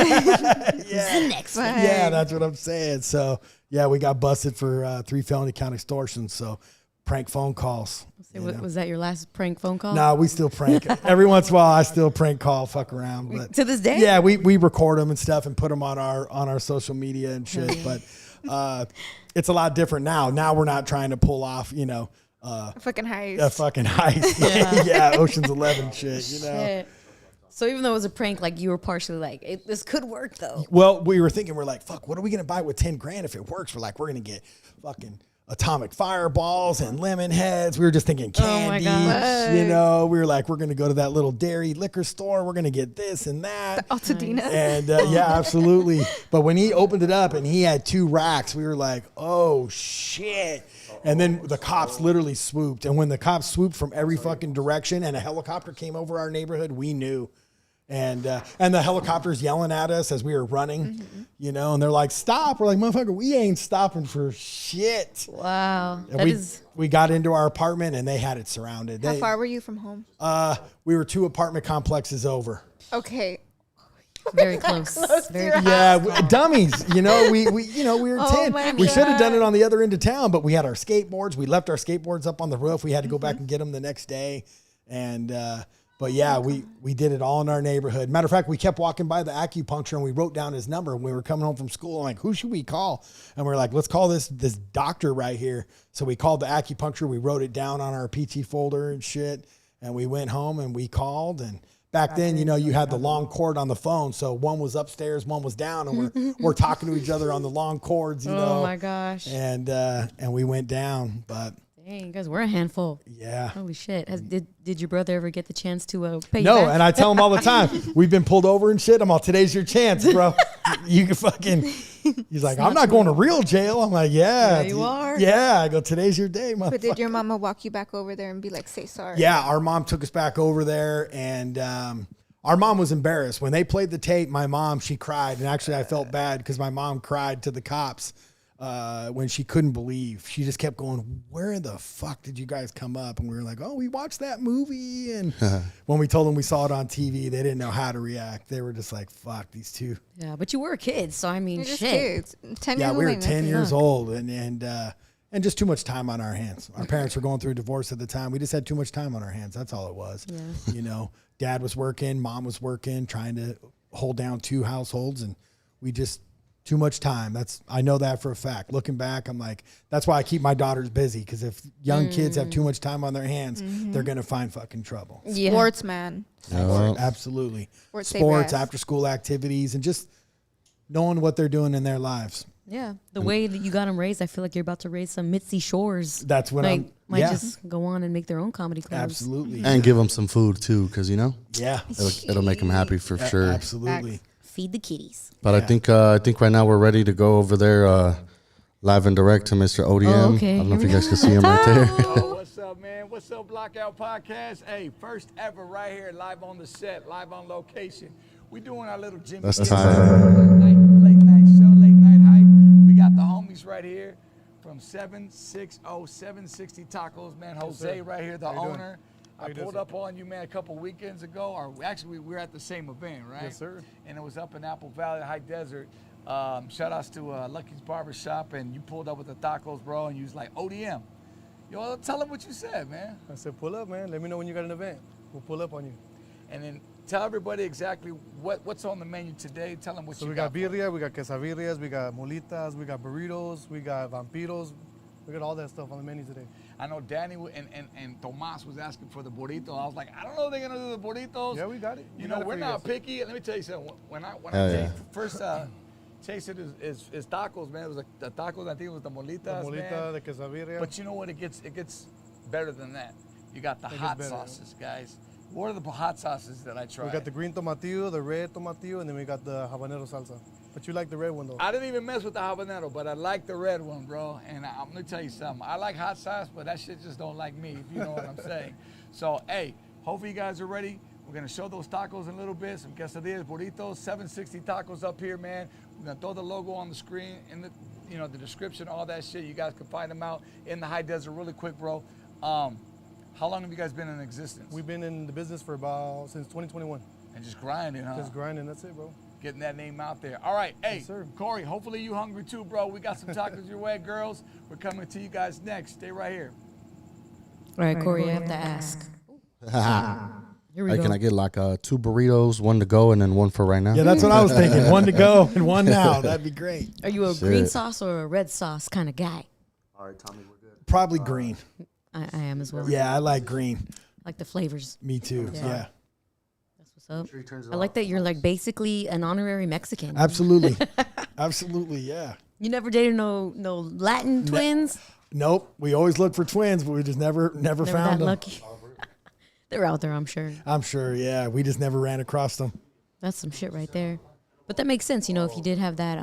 Yeah. Next one. Yeah, that's what I'm saying. So yeah, we got busted for 3 felony count extortion. So prank phone calls. Was that your last prank phone call? No, we still prank. Every once in a while, I still prank call, fuck around. But To this day? yeah, we record them and stuff and put them on our social media and shit. But it's a lot different now. Now we're not trying to pull off, Fucking heist. a fucking heist. Yeah, Ocean's 11 shit. Shit. So even though it was a prank, like you were partially like, this could work though. Well, we were thinking, we're like, fuck, what are we gonna buy with 10 grand if it works? We're like, we're gonna get fucking atomic fireballs and lemon heads. We were just thinking candy. gosh. We were like, we're gonna go to that little dairy liquor store. We're gonna get this and that. Altadena. And yeah, absolutely. But when he opened it up and he had 2 racks, we were like, oh shit. And then the cops literally swooped. And when the cops swooped from every fucking direction and a helicopter came over our neighborhood, we knew. And the helicopters yelling at us as we were running, you know, and they're like, stop. We're like, motherfucker, we ain't stopping for shit. Wow. And we got into our apartment and they had it surrounded. How far were you from home? We were 2 apartment complexes over. Okay. Very close. Very close. Yeah, dummies. You know, we were Oh 10. my We should have done God. it on the other end of town, but we had our skateboards. We left our skateboards up on the roof. We had to go back and get them the next day. And, but yeah, we did it all in our neighborhood. Matter of fact, we kept walking by the acupuncture and we wrote down his number. When we were coming home from school, I'm like, who should we call? And we're like, let's call this doctor right here. So we called the acupuncture. We wrote it down on our PT folder and shit. And we went home and we called. And back then, you know, you had the long cord on the phone. So one was upstairs, one was down, and we're talking to each other on the long cords, you know. Oh my gosh. And we went down, but Dang, you guys were a handful. yeah. Holy shit. Did your brother ever get the chance to pay you No, back? and I tell him all the time, we've been pulled over and shit. I'm all, today's your chance, bro. You can fucking, he's like, I'm not going to real jail. I'm like, yeah. Yeah, you are. Yeah. I go, today's your day, motherfucker. But did your mama walk you back over there and be like, say sorry? Yeah, our mom took us back over there, and our mom was embarrassed. When they played the tape, my mom, she cried. And actually, I felt bad because my mom cried to the cops when she couldn't believe. She just kept going, where the fuck did you guys come up? And we were like, oh, we watched that movie. And when we told them we saw it on TV, they didn't know how to react. They were just like, fuck, these two. Yeah, but you were kids, so I mean, You're just shit. kids. 10 Yeah, years we were old, 10 years Fuck. old and just too much time on our hands. Our parents were going through a divorce at the time. We just had too much time on our hands. That's all it was. Yeah. You know, dad was working, mom was working, trying to hold down 2 households, and we just too much time. I know that for a fact. Looking back, I'm like, that's why I keep my daughters busy, because if young kids have too much time on their hands, they're gonna find fucking trouble. Yeah. Sports, man. Absolutely. Sports save Sports, your ass. after school activities, and just knowing what they're doing in their lives. Yeah, the way that you got them raised, I feel like you're about to raise some Mitzi Shores. That's what like, I'm. might Yeah, just go on and make their own comedy clubs. absolutely. And give them some food too, because you know Yeah, it'll make them happy for sure. absolutely. Feed the kitties. But I think right now we're ready to go over there live and direct to Mr. ODM. Oh, okay. I don't know if you guys can see him right there. Yo, what's up, man? What's up, Blackout Podcast? Hey, first ever right here, live on the set, live on location. We doing our little Jimmy That's Kimmel time. late night show, late night hype. We got the homies right here from 760 Tacos, man. Jose right here, the owner. I pulled up on you, man, a couple weekends ago. Or actually, we were at the same event, right? Yes, sir. And it was up in Apple Valley, High Desert. Shout outs to Lucky's Barbershop, and you pulled up with the tacos, bro, and you was like, ODM. Yo, tell them what you said, man. I said, pull up, man. Let me know when you got an event. We'll pull up on you. And then tell everybody exactly what's on the menu today. Tell them what So you we got for birria, we got quesadillas, we got molitas, we got burritos, we got vampiros. We got all that stuff on the menu today. I know Danny and Tomas was asking for the burrito. I was like, I don't know if they're gonna do the burritos. Yeah, we got it. You We know, got it we're for you not guys. picky. Let me tell you something. When I yeah. first tasted is tacos, man. It was like the tacos. I think it was the molitas, The molita, man. the quesadilla. But you know what? It gets better than that. You got the It gets hot better. sauces, guys. What are the hot sauces that I tried? We got the green tomatillo, the red tomatillo, and then we got the habanero salsa. But you like the red one, though. I didn't even mess with the habanero, but I like the red one, bro. And I'm gonna tell you something. I like hot sauce, but that shit just don't like me, if you know what I'm saying. So, hey, hopefully you guys are ready. We're gonna show those tacos in a little bit. Some quesadillas, burritos, 760 tacos up here, man. We're gonna throw the logo on the screen in the, the description, all that shit. You guys can find them out in the High Desert really quick, bro. How long have you guys been in existence? We've been in the business for since 2021. And just grinding, huh? Just grinding, that's it, bro. Getting that name out there. All right, hey, Yes, sir. Corey, hopefully you hungry too, bro. We got some tacos your way, girls. We're coming to you guys next. Stay right here. All right, Corey, I have to ask. Here we Hey, go. can I get like 2 burritos, 1 to go, and then 1 for right now? Yeah, that's what I was thinking. 1 to go and 1 now. That'd be great. Are you a Shit. green sauce or a red sauce kind of guy? All right, Tommy, we're good. Probably green. I am as well. Yeah, I like green. Like the flavors. Me too. Yeah. Yeah. That's what's up. Sure he turns it I like that you're like basically an honorary Mexican. Absolutely. Absolutely, yeah. You never dated no Latin twins? Nope. We always look for twins, but we just never Never found that them. lucky. They're out there, I'm sure. I'm sure, yeah. We just never ran across them. That's some shit right there. But that makes sense, if you did have that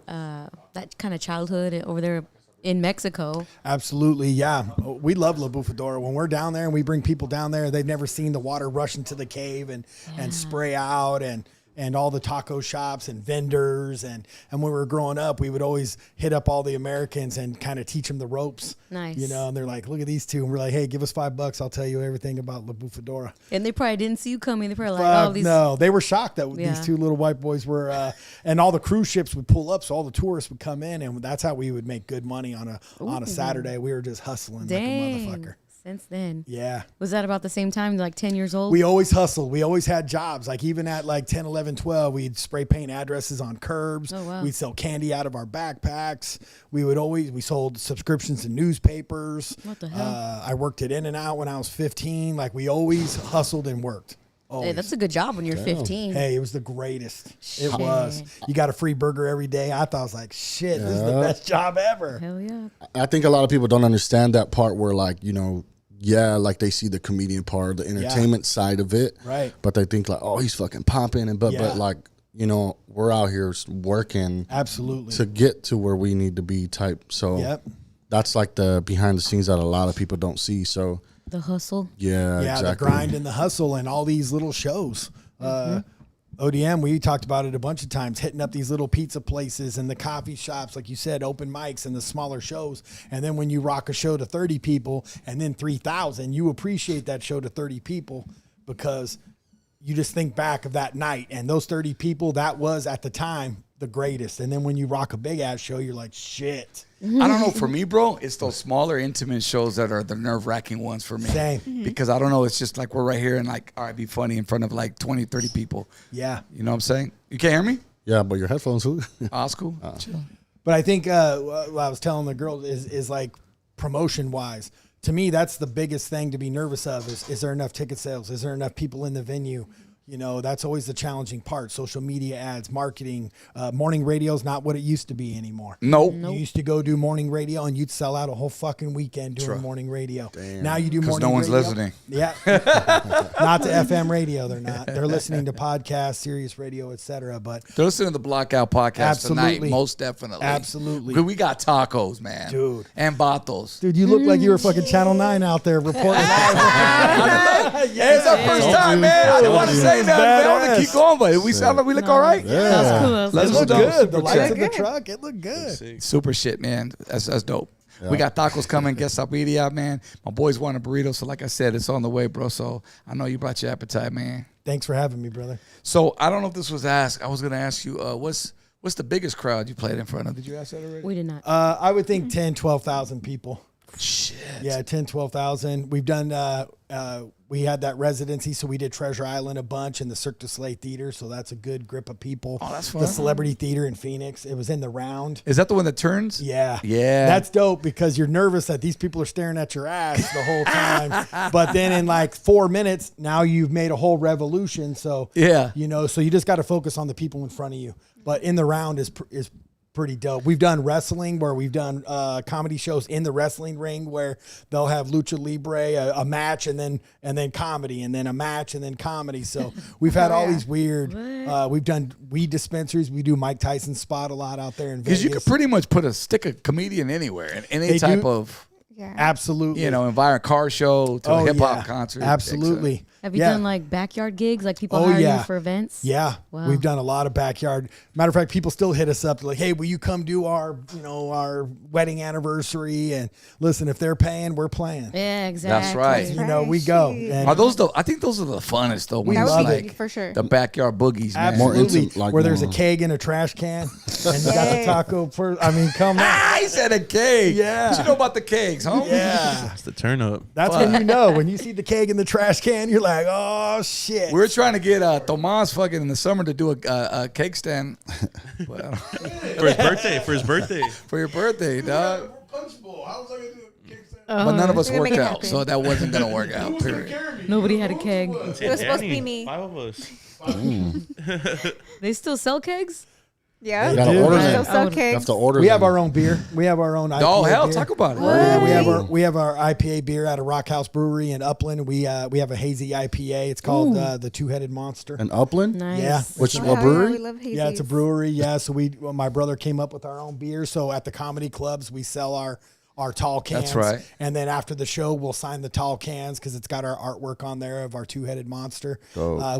that kind of childhood over there in Mexico. Absolutely, yeah. We love La Bufadora. When we're down there and we bring people down there, they've never seen the water rush into the cave and spray out and all the taco shops and vendors. And when we were growing up, we would always hit up all the Americans and kind of teach them the ropes. Nice. You know, and they're like, look at these two. And we're like, hey, give us $5. I'll tell you everything about La Bufadora. And they probably didn't see you coming. They probably like, oh, these. No, they were shocked that Yeah. these two little white boys were, and all the cruise ships would pull up, so all the tourists would come in, and that's how we would make good money on a Saturday. We were just hustling like a motherfucker. Since then. Yeah. Was that about the same time, like 10 years old? We always hustled. We always had jobs. Like even at like 10, 11, 12, we'd spray paint addresses on curbs. Oh, wow. We'd sell candy out of our backpacks. We sold subscriptions to newspapers. What the hell? I worked at In-N-Out when I was 15. Like we always hustled and worked. Always. Hey, that's a good job when you're 15. Hey, it was the greatest. It was. You got a free burger every day. I thought I was like, shit, this is the best job ever. Hell yeah. I think a lot of people don't understand that part where, like, you know, like they see the comedian part, the entertainment side of it. Right. But they think like, oh, he's fucking popping. But like, you know, we're out here working. Absolutely. To get to where we need to be type. So that's like the behind the scenes that a lot of people don't see. So the hustle. Yeah, exactly. The grind and the hustle and all these little shows. ODM, we talked about it a bunch of times, hitting up these little pizza places and the coffee shops, like you said, open mics and the smaller shows. And then when you rock a show to 30 people and then 3,000, you appreciate that show to 30 people because you just think back of that night. And those 30 people, that was at the time the greatest. And then when you rock a big ass show, you're like, shit. I don't know. For me, bro, it's those smaller, intimate shows that are the nerve-wracking ones for me. Same. Because I don't know. It's just like we're right here and like, all right, be funny in front of like 20, 30 people. Yeah. You know what I'm saying? You can't hear me? Yeah, but your headphones. Oh, that's cool. Chill. But I think what I was telling the girls is like promotion-wise. To me, that's the biggest thing to be nervous of is there enough ticket sales? Is there enough people in the venue? You know, that's always the challenging part. Social media ads, marketing, morning radio is not what it used to be anymore. Nope. You used to go do morning radio and you'd sell out a whole fucking weekend doing morning radio. Damn. Now you do morning radio. Because no one's listening. Yeah. Not to FM radio, they're not. They're listening to podcasts, Sirius radio, etc. But they're listening to the Blackout podcast tonight, most definitely. Absolutely. We got tacos, man. Dude. And batos. Dude, you look like you were fucking Channel 9 out there reporting. It's our first time, man. I didn't want to say nothing, man. I want to keep going, but we sound like we look all right. Yeah. That's cool. It looked go. good. The Super lights check. of the truck, it looked good. Super shit, man. That's dope. Yeah. We got tacos coming. Quesadilla, man. My boys want a burrito, so like I said, it's on the way, bro. So I know you brought your appetite, man. Thanks for having me, brother. So I don't know if this was asked. I was going to ask you, what's the biggest crowd you played in front of? Did you ask that already? We did not. I would think 10, 12,000 people. Shit. Yeah, 10, 12,000. We've done, we had that residency, so we did Treasure Island a bunch and the Cirque du Soleil Theater, so that's a good grip of people. Oh, that's fun. The Celebrity Theater in Phoenix. It was in the round. Is that the one that turns? Yeah. Yeah. That's dope because you're nervous that these people are staring at your ass the whole time. But then in like 4 minutes, now you've made a whole revolution. So, yeah. You know, so you just got to focus on the people in front of you. But in the round is pretty dope. We've done wrestling where we've done comedy shows in the wrestling ring where they'll have lucha libre, a match and then comedy and then a match and then comedy. So we've had all these weird, we've done weed dispensaries. We do Mike Tyson's spot a lot out there in Vegas. Because you could pretty much stick a comedian anywhere in any type of, absolutely, environment, car show to a hip hop concert. Absolutely. Have you done like backyard gigs, like people hire you for events? Yeah, wow. We've done a lot of backyard. Matter of fact, people still hit us up like, "Hey, will you come do our wedding anniversary?" And listen, if they're paying, we're playing. Yeah, exactly. That's right. You know, we go. And are those I think those are the funnest though. We love it for sure. The backyard boogies, man. Absolutely. More intimate, where there's a keg and a trash can, and you got the taco. Come on. He said a keg. Yeah. What you know about the kegs, huh? Yeah. It's the turn up. That's when you know. When you see the keg in the trash can, you're like, oh shit. We were trying to get Tomas fucking in the summer to do a cake stand. For his birthday. For your birthday, dog. Punch bowl. How was I gonna do a cake stand? But none of us We're gonna worked make it out, happen. so that wasn't gonna work out. Who's gonna Period. carry me? Nobody had a keg. It was supposed to be me. 5 of us. They still sell kegs? Yeah. You gotta do. order I them. Still sell You kegs. have to order We have them. our own beer. We have our own IPA Oh hell, beer. talk about it. Yeah, we have our IPA beer at a Rock House Brewery in Upland. We have a hazy IPA. It's called the Two-Headed Monster. In Upland? Nice. Yeah. Which is Oh, what yeah, brewery? we love Yeah, it's a hazies. brewery. Yeah, so my brother came up with our own beer. So at the comedy clubs, we sell our tall cans. That's right. And then after the show, we'll sign the tall cans because it's got our artwork on there of our Two-Headed Monster.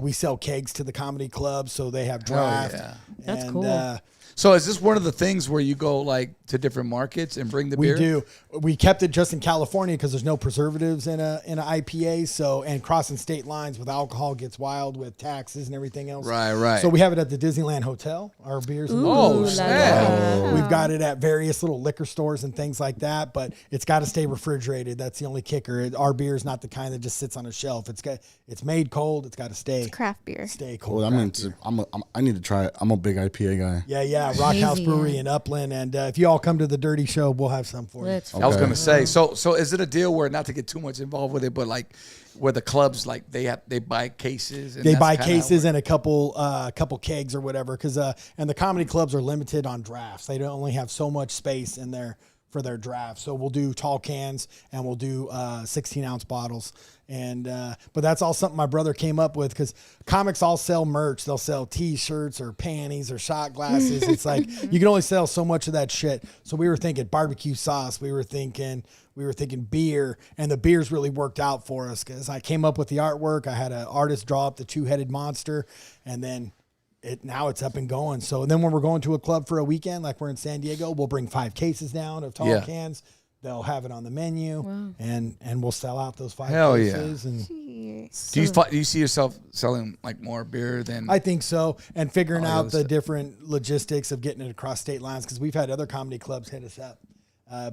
We sell kegs to the comedy clubs, so they have draft. yeah. That's And, cool. So is this one of the things where you go like to different markets and bring the We beer? do. We kept it just in California because there's no preservatives in an IPA. So, and crossing state lines with alcohol gets wild with taxes and everything else. Right. So we have it at the Disneyland Hotel. Our beers. in the Oh, beers. snap. We've got it at various little liquor stores and things like that. But it's got to stay refrigerated. That's the only kicker. Our beer is not the kind that just sits on a shelf. It's made cold. It's got to stay Craft beer. cold. Well, I need to try it. I'm a big IPA guy. Yeah. Rock House Hazy, Brewery yeah. in Upland. And if you all come to the Dirty Show, we'll have some for you. Let's I was Okay. gonna say, so is it a deal where, not to get too much involved with it, but like where the clubs like they buy cases? And They that's buy kinda how it cases works? and a couple kegs or whatever, because and the comedy clubs are limited on drafts. They don't only have so much space in there for their draft. So we'll do tall cans and we'll do 16-ounce bottles. And but that's all something my brother came up with, because comics all sell merch. They'll sell T-shirts or panties or shot glasses. It's like you can only sell so much of that shit. So we were thinking barbecue sauce. We were thinking beer, and the beers really worked out for us because I came up with the artwork. I had an artist draw up the Two-Headed Monster, and then now it's up and going. So then when we're going to a club for a weekend, like we're in San Diego, we'll bring 5 cases down of tall cans. They'll have it on the menu, and we'll sell out those 5 Hell yeah. cases. And Do you see yourself selling like more beer than? I think so, and figuring All the out other the stuff. different logistics of getting it across state lines, because we've had other comedy clubs hit us up,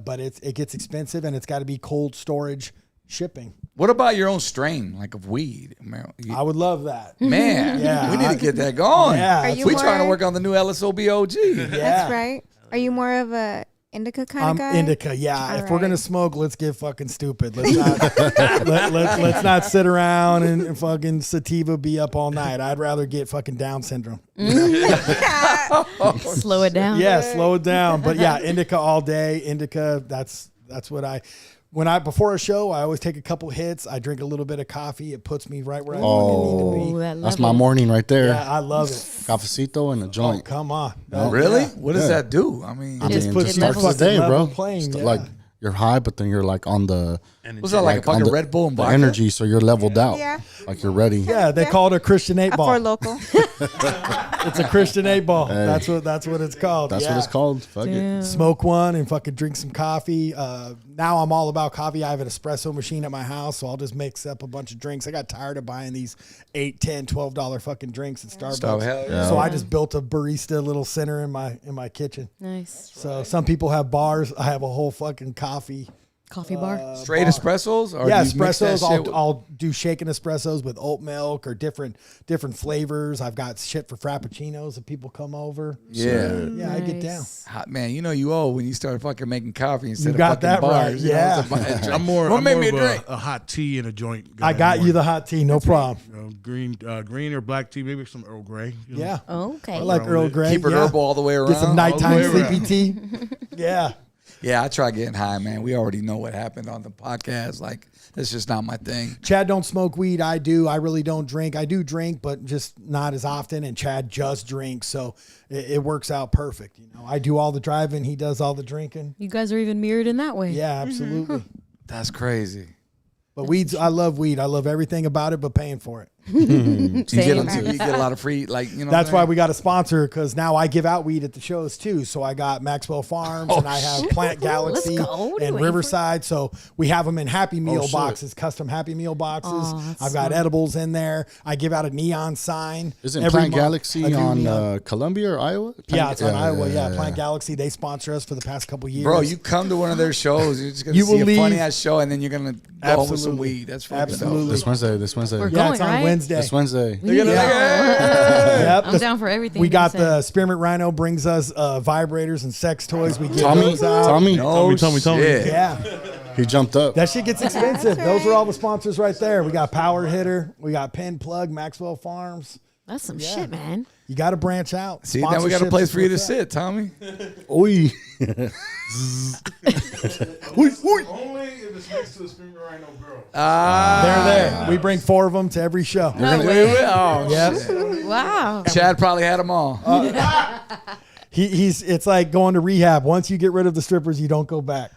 but it gets expensive, and it's got to be cold storage shipping. What about your own strain, like of weed? I would love that. Man, Yeah, we need to get that going. Yeah, Are you we trying to more- work on the new LSOBOG. Yeah. That's right. Are you more of a indica kind I'm of guy? indica, yeah. All If we're gonna right. smoke, let's get fucking stupid. Let's not let's not sit around and fucking sativa be up all night. I'd rather get fucking Down syndrome. slow it down. Yeah, slow it down. But yeah, indica all day. Indica. That's what before a show, I always take a couple hits. I drink a little bit of coffee. It puts me right where I fucking need to Ooh, be. that That's level. my morning right there. Yeah, I love it. Cafecito and a Oh, joint. come on. Really? Yeah. What does that do? I mean, I Just mean, put just it starts levels the day, level bro. playing, Just yeah. Like you're high, but then you're like on the what's that like a on fucking the- Red Bull and the vodka? energy, so you're leveled out. Yeah. Like you're ready. Yeah, they call it a Christian 8 For ball. local. It's a Christian 8 ball. Hey. That's what it's called. That's Yeah. what it's called. Fuck it. Smoke one and fucking drink some coffee. Now I'm all about coffee. I have an espresso machine at my house, so I'll just mix up a bunch of drinks. I got tired of buying these $8, $10, $12 fucking drinks at Starbucks. hell yeah. So I just built a barista little center in my kitchen. Nice. So some people have bars. I have a whole fucking coffee. Coffee bar. Straight espressos? Or Yeah, do you mix that espressos. shit with- I'll do shaken espressos with oat milk or different flavors. I've got shit for frappuccinos if people come over. Yeah. Yeah, I get down. Nice. Hot man, you know you old when you start fucking making coffee instead You of got fucking that bars. right, you know, yeah. to buy a drink. I'm more, What I'm made more me of a drink? a hot tea and a joint guy. I got you the hot tea, no problem. Green or black tea, maybe some Earl Grey. you know. Yeah. Okay. I like Around Earl it. Grey. Keep it yeah. herbal all the way around. Get some nighttime All the way sleepy tea. Yeah. Yeah, I try getting high, man. We already know what happened on the podcast. Like, that's just not my thing. Chad don't smoke weed. I do. I really don't drink. I do drink, but just not as often. And Chad just drinks, so it works out perfect. You know, I do all the driving. He does all the drinking. You guys are even mirrored in that way. Yeah, absolutely. That's crazy. But weeds, I love weed. I love everything about it, but paying for it. You get, Same. you get a lot of free, like, you know. That's what why I'm we got a sponsor, because now I give out weed at the shows too. So I got Maxwell Farms and I have Plant Galaxy go. and Wait for Riverside. So we have them in Happy Meal shit. boxes, custom Happy Meal boxes. Oh, that's I've got smart. edibles in there. I give out a neon sign. Isn't every Plant month. I Galaxy do on neon. Columbia or Iowa? Yeah, it's on Iowa. Yeah, yeah. Plant Galaxy. They sponsor us for the past couple years. Bro, you come to one of their shows, you're just gonna You see will a leave- funny ass show, and then you're gonna go home with some Absolutely. weed. That's fucking Absolutely. This Wednesday. This Wednesday. We're yeah, it's going, on right? Wednesday. This Wednesday. Yep. I'm down for everything. We you got say. the Spearmint Rhino brings us vibrators and sex toys. We give Tommy, those out. Tommy, dope. Tommy. Shit. Yeah. he jumped up. That shit gets expensive. Those are all the sponsors right there. We got Power Hitter. We got Pen Plug, Maxwell Farms. That's some shit, man. You got to branch out. See, now we got a Sponsorships place for you to is what's up. sit, Tommy. Oi. Only if it's next to a screaming rhino girl. They're there. We bring 4 of them to every show. Oh, Yes. Wow. Chad probably had them all. It's like going to rehab. Once you get rid of the strippers, you don't go back.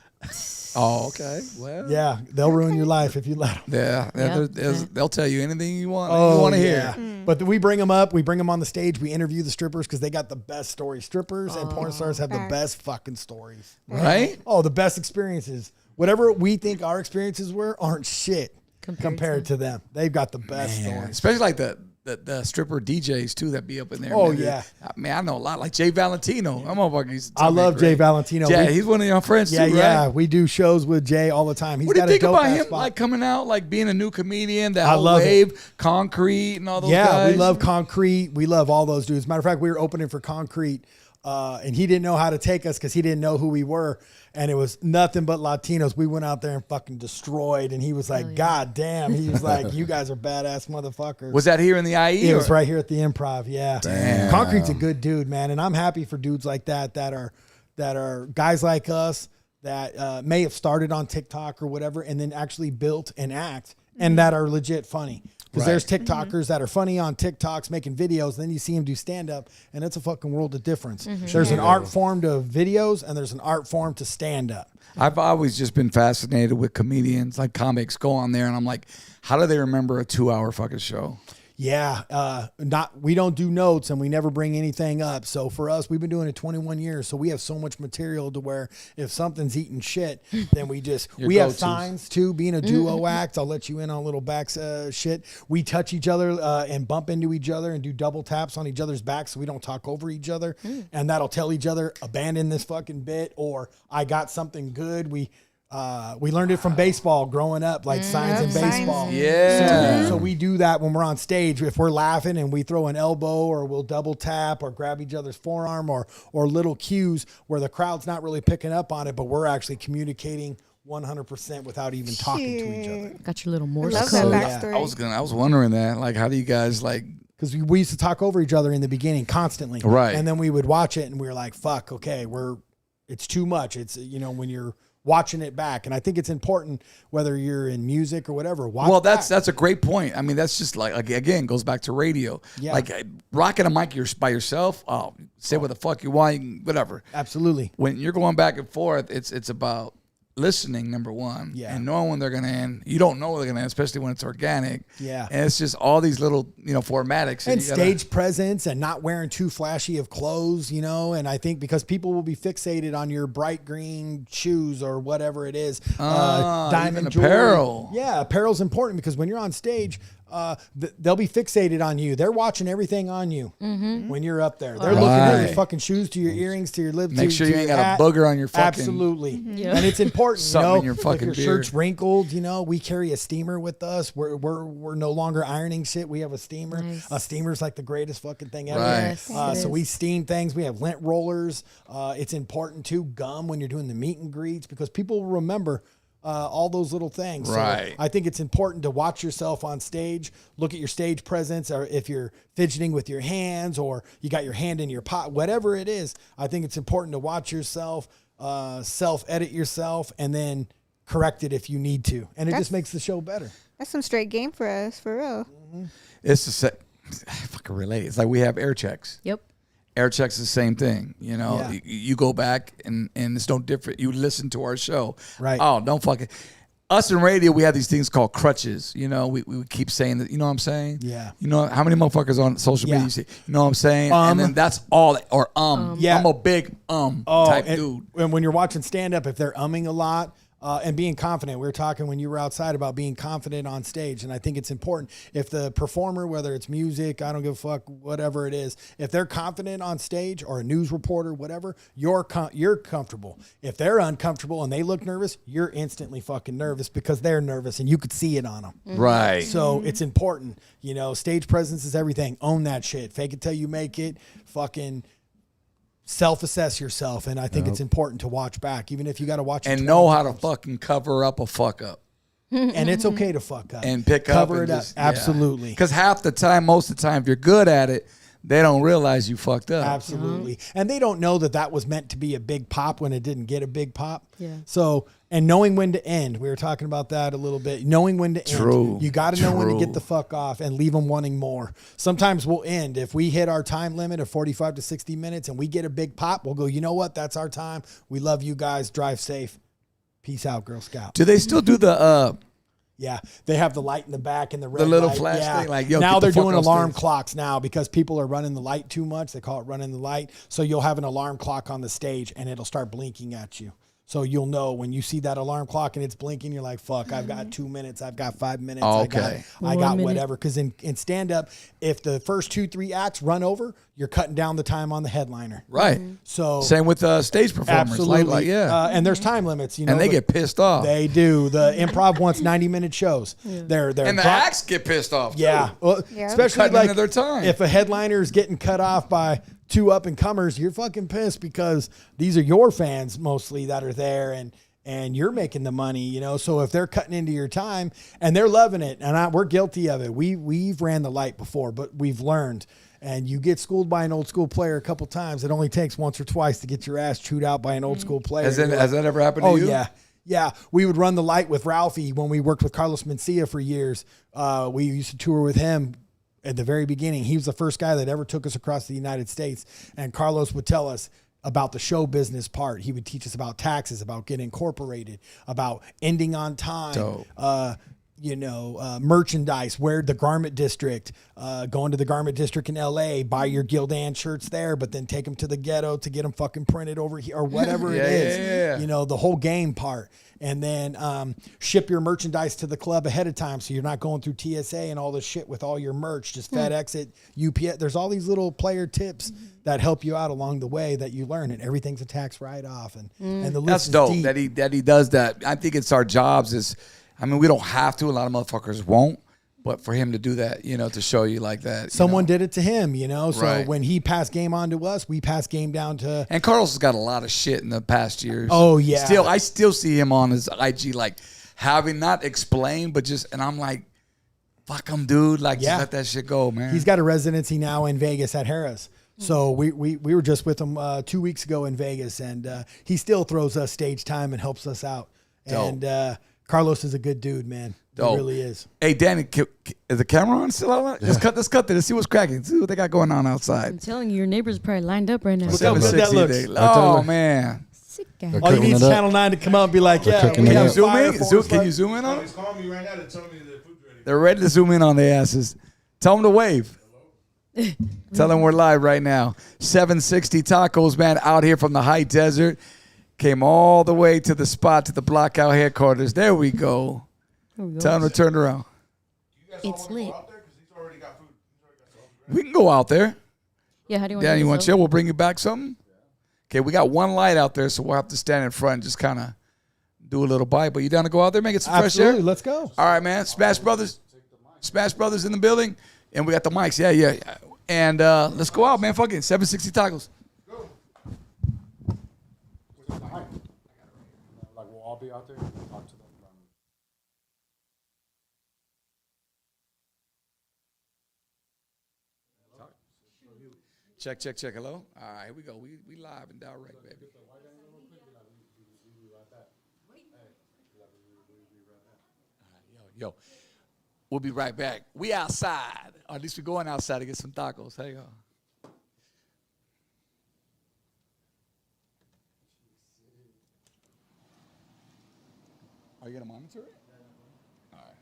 Oh, okay. Well, Yeah, they'll ruin your life if you let them. yeah. Yep. They'll tell you anything you want. You want to hear. But we bring them up. We bring them on the stage. We interview the strippers because they got the best stories. Strippers and porn stars have the Facts. best fucking stories. Right? Oh, the best experiences. Whatever we think our experiences were aren't shit compared to them. They've got the best Man, stories. especially like the stripper DJs too that be up in there. Oh, man. yeah. Man, I know a lot. Like Jay Valentino. I'm I love Jay Valentino. Yeah, We- he's one of your friends Yeah, too, yeah. right? We do shows with Jay all the time. He's What do you got a think dope about ass him spot. like coming out, like being a new comedian, that I whole love wave, Concrete and all those Yeah, guys? we love Concrete. We love all those dudes. Matter of fact, we were opening for Concrete, and he didn't know how to take us because he didn't know who we were. And it was nothing but Latinos. We went out there and fucking destroyed. And he was like, God damn. He was like, you guys are badass motherfuckers. Was that here in the IE? It or- was right here at the Improv. Yeah. Damn. Concrete's a good dude, man. And I'm happy for dudes like that are guys like us that may have started on TikTok or whatever and then actually built an act and that are legit funny. Because there's TikTokers that are funny on TikToks making videos, and then you see them do stand up, and it's a fucking world of difference. There's an art form to videos, and there's an art form to stand up. I've always just been fascinated with comedians, like comics go on there, and I'm like, how do they remember a 2-hour fucking show? Yeah, we don't do notes and we never bring anything up. So for us, we've been doing it 21 years. So we have so much material to where if something's eating shit, then we just we have go-tos. signs too. Being a duo act, I'll let you in on a little back shit. We touch each other and bump into each other and do double taps on each other's backs so we don't talk over each other, and that'll tell each other abandon this fucking bit or I got something good. We learned it from baseball growing up, like signs in signs. baseball. Yeah. So we do that when we're on stage. If we're laughing and we throw an elbow or we'll double tap or grab each other's forearm or little cues where the crowd's not really picking up on it, but we're actually communicating 100% without even talking to each other. Got your little I Morse love that code. backstory. I was wondering that. Like, how do you guys like? Because we used to talk over each other in the beginning constantly. Right. And then we would watch it and we were like, fuck, okay, it's too much. It's, when you're watching it back. And I think it's important whether you're in music or whatever. Well, back. that's a great point. I mean, that's just like again goes back to radio. Yeah. Like rocking a mic by yourself. Oh, say what the fuck you want, whatever. Absolutely. When you're going back and forth, it's about listening, number one, and knowing when they're gonna end. You don't know when they're gonna end, especially when it's organic. Yeah. And it's just all these little formatics And you gotta- stage presence and not wearing too flashy of clothes, and I think because people will be fixated on your bright green shoes or whatever it is, diamond even jewelry. apparel. Yeah, apparel's important because when you're on stage, they'll be fixated on you. They're watching everything on you when you're up there. They're looking at your Right. fucking shoes to your earrings to your lips. Make to, sure to you ain't your got a hat. booger on your fucking- Absolutely. And it's important, Something in your if fucking your beard. shirt's wrinkled, we carry a steamer with us. We're no longer ironing shit. We have a steamer. Nice. A steamer's like the greatest fucking thing ever. Right. Yes, it So is. we steam things. We have lint rollers. It's important too. Gum when you're doing the meet and greets because people will remember all those little things. Right. So I think it's important to watch yourself on stage, look at your stage presence, or if you're fidgeting with your hands or you got your hand in your pot, whatever it is, I think it's important to watch yourself, self-edit yourself, and then correct it if you need to. And it just makes the show better. That's some straight game for us, for real. It's the same. Fucking relate. It's like we have air checks. Yep. Air checks is the same thing. Yeah. You go back and it's no different. You listen to our show. Right. Oh, don't fucking. Us in radio, we have these things called crutches. We keep saying that. You know what I'm saying? Yeah. You know how many motherfuckers on social media Yeah. you see? You know what I'm saying? And then that's all. Or Yeah. I'm a big type dude. And when you're watching stand-up, if they're umming a lot and being confident, we were talking when you were outside about being confident on stage, and I think it's important. If the performer, whether it's music, I don't give a fuck, whatever it is, if they're confident on stage or a news reporter, whatever, you're comfortable. If they're uncomfortable and they look nervous, you're instantly fucking nervous because they're nervous, and you could see it on them. Right. So it's important. Stage presence is everything. Own that shit. Fake it till you make it. Fucking self-assess yourself, and I think it's important to watch back, even if you got to watch it And 20 know how to times. fucking cover up a fuck up. And it's okay to fuck up. And pick Cover up. it up. Absolutely. Because half the time, most of the time, if you're good at it, they don't realize you fucked up. Absolutely. And they don't know that was meant to be a big pop when it didn't get a big pop. Yeah. So, and knowing when to end. We were talking about that a little bit. Knowing when to end. You got to know when to get the fuck off and leave them wanting more. Sometimes we'll end. If we hit our time limit of 45 to 60 minutes and we get a big pop, we'll go, you know what? That's our time. We love you guys. Drive safe. Peace out, Girl Scout. Do they still do the Yeah, they have the light in the back and the red little light. flash Yeah. thing? Like, yo, now get the they're fuck doing off alarm stage. clocks now because people are running the light too much. They call it running the light. So you'll have an alarm clock on the stage and it'll start blinking at you. So you'll know when you see that alarm clock and it's blinking, you're like, fuck, I've got 2 minutes. I've got 5 minutes. Okay. I got whatever. Because in stand-up, if the first 2-3 acts run over, you're cutting down the time on the headliner. right? So Same with stage performers. absolutely. Like, yeah. And there's time limits. You know, And they get pissed off. They do. The improv wants 90-minute shows. They're And the acts get pissed off, too. Yeah. Well, especially Cutting like into their time. if a headliner is getting cut off by 2 up-and-comers, you're fucking pissed because these are your fans mostly that are there and you're making the money, you know. So if they're cutting into your time and they're loving it, and we're guilty of it. We've ran the light before, but we've learned. And you get schooled by an old school player a couple times. It only takes once or twice to get your ass chewed out by an old school player. Has that ever happened to you? Oh, yeah. Yeah, we would run the light with Ralphie when we worked with Carlos Mencia for years. We used to tour with him at the very beginning. He was the first guy that ever took us across the United States. And Carlos would tell us about the show business part. He would teach us about taxes, about getting incorporated, about ending on time. Dope. Merchandise, where the garment district, going to the garment district in LA, buy your Gildan shirts there, but then take them to the ghetto to get them fucking printed over here or whatever it is. Yeah. You know, the whole game part. And then ship your merchandise to the club ahead of time so you're not going through TSA and all this shit with all your merch. Just FedEx it, UPS. There's all these little player tips that help you out along the way that you learn, and everything's a tax write-off. And the list That's is dope deep. that he does that. I think it's our jobs we don't have to. A lot of motherfuckers won't. But for him to do that, you know, to show you like that. Someone did it to him, you know. So Right. when he passed game on to us, we passed game down to. And Carlos has got a lot of shit in the past years. Oh, yeah. I still see him on his IG, like having not explained, but just, and I'm like, fuck him, dude. Like, just let that shit go, man. He's got a residency now in Vegas at Harrah's. So we were just with him 2 weeks ago in Vegas, and he still throws us stage time and helps us out. Dope. And Carlos is a good dude, man. He really is. Hey, Danny, is the camera on still on? Let's cut this. Let's see what's cracking. See what they got going on outside. I'm telling you, your neighbors are probably lined up right now. Look how good that looks. Oh, man. Sick guy. All you need is Channel 9 to come up and be like, yeah. cooking we it have up. Zoom fire in? for us, Can like- you zoom in on it? He's calling me right now to tell me the food's ready. They're ready to zoom in on their asses. Tell them to wave. Tell them we're live right now. 760 Tacos, man, out here from the high desert. Came all the way to the spot, to the Blockout headquarters. There we go. Tell them to turn around. It's lit. We can go out there. Yeah, how do you want Danny, to you do want this? to chill? We'll bring you back something. Okay, we got one light out there, so we'll have to stand in front and just kind of do a little bite. But you down to go out there, make it some fresh air? Absolutely. Let's go. All right, man. Smash Brothers in the building, and we got the mics. Yeah. And let's go out, man. Fucking 760 Tacos. Like we'll all be out there. Talk to them. Check. Hello. All right, here we go. We live and direct, baby. Yo, we'll be right back. We outside, or at least we're going outside to get some tacos. Hang on. Are you gonna monitor it? All right.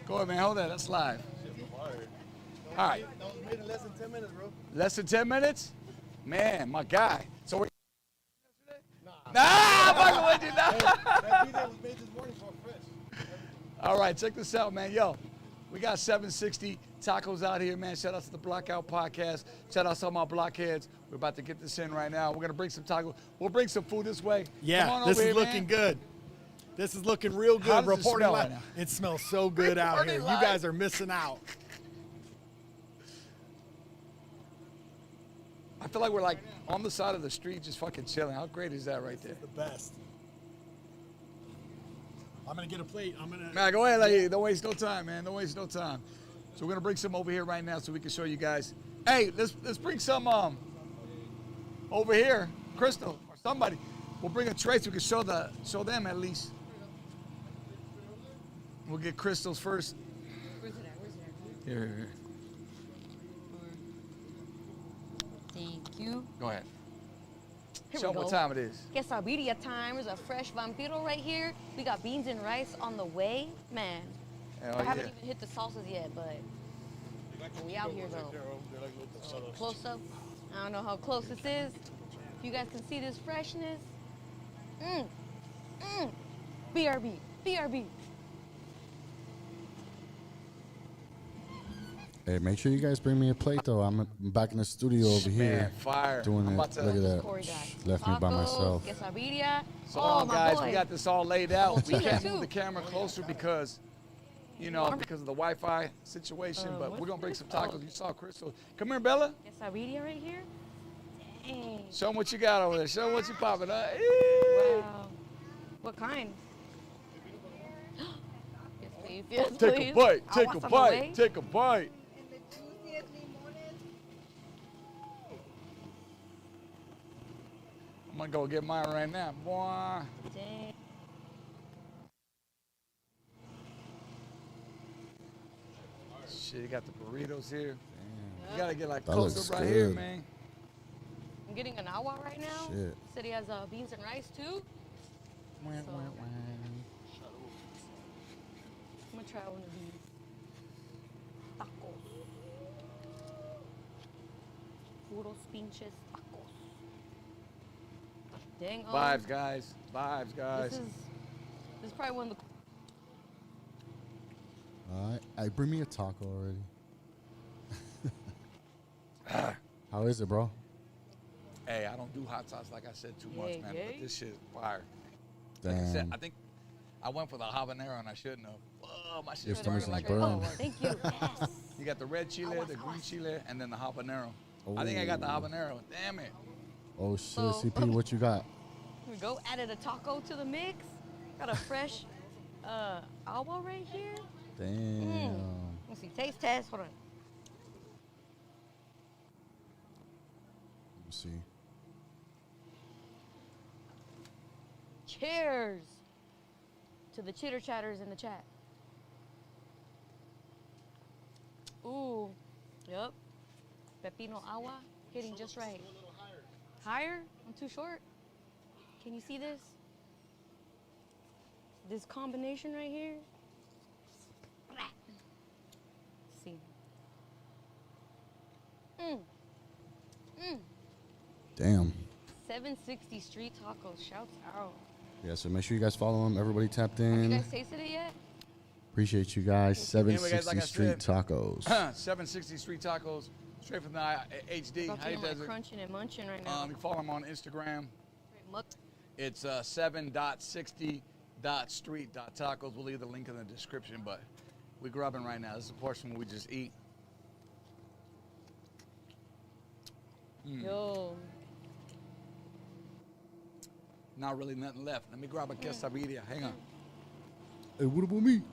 Go ahead, man. Hold that. That's live. All right. That was made in less than 10 minutes, bro. Less than 10 minutes? Man, my guy. So we're All right, check this out, man. Yo, we got 760 tacos out here, man. Shout out to the Blackout Podcast. Shout out to all my blockheads. We're about to get this in right now. We're going to bring some tacos. We'll bring some food this way. Come on Yeah, over this is here, looking man. good. This is looking real How good. does it Reporting smell live. right now? It smells so good out here. You live. guys are missing out. I feel like we're like on the side of the street just fucking chilling. How great is that right there? The best. I'm gonna get a plate. Man, go ahead, lady. Don't waste no time, man. Don't waste no time. So we're gonna bring some over here right now so we can show you guys. Hey, let's bring some over here, Crystal or somebody. We'll bring a tray so we can show them at least. We'll get Crystal's first. Where's it at? Here. Thank you. Go ahead. Here Show we them what go. time it is. Quesadilla time. There's a fresh vampiro right here. We got beans and rice on the way. Man, Hell I haven't yeah. even hit the salsas yet, but we out here though. Close up. I don't know how close this is. If you guys can see this freshness. BRB. BRB. Hey, make sure you guys bring me a plate though. I'm back in the studio over here. Man, fire. Doing I'm it. about to- Look at Corey that. got Left me by tacos, myself. Quesadilla. So Oh, my guys, boy. we got this all laid out. We Tina, can't too. move the camera closer because, because of the Wi-Fi situation. But we're gonna bring some tacos. You saw Crystal. Come here, Bella. Quesadilla right here. Dang. Show them what you got over there. Show them what you popping up. Wow. What kind? Yes, please. Yes, Take please. a bite. I Take want a some bite. away. Take a bite. I'm gonna go get mine right now, boy. Dang. Shit, you got the burritos here. You gotta get like That close looks up right here, good. man. I'm getting an awa right now. Shit. Said he has beans and rice too. I'm gonna try one of these tacos. Puros pinches tacos. Dang. Vibes, guys. Vibes, guys. This is probably one of the. Alright. Hey, bring me a taco already. How is it, bro? Hey, I don't do hot sauce like I said too much, Yay, man. yay. But this shit is fire. Like I said, Damn. I think I went for the habanero and I shouldn't have. Oh, my Your shit's stomach's burning like burn. a Thank you. Yes. You got the red chile, the green chile, and then the habanero. I think I got the Oh. habanero. Damn it. Oh shit, So- CP, what you got? Here we go. Added a taco to the mix. Got a fresh awa right here. Damn. Let's see. Taste test. Hold on. Let me see. Cheers to the chitter chatters in the chat. Ooh. Yep. Pepino agua hitting just right. Higher? I'm too short. Can you see this? This combination right here. Let's see. Damn. 760 Street Tacos. Shouts out. Yeah, so make sure you guys follow them. Everybody tapped Have you in. guys tasted it yet? Appreciate you guys. Anyway, 760 guys, like I Street said, Tacos. 760 Street Tacos, straight from the HD. About How to you get my does it? crunching and munching right now. You can follow them on Instagram. Straight muck. It's 7.60.street.tacos. We'll leave the link in the description, but we're grubbing right now. This is a portion where we just eat. Yo. Not really nothing left. Let me grab a quesadilla. Hang on. Hey, what about me?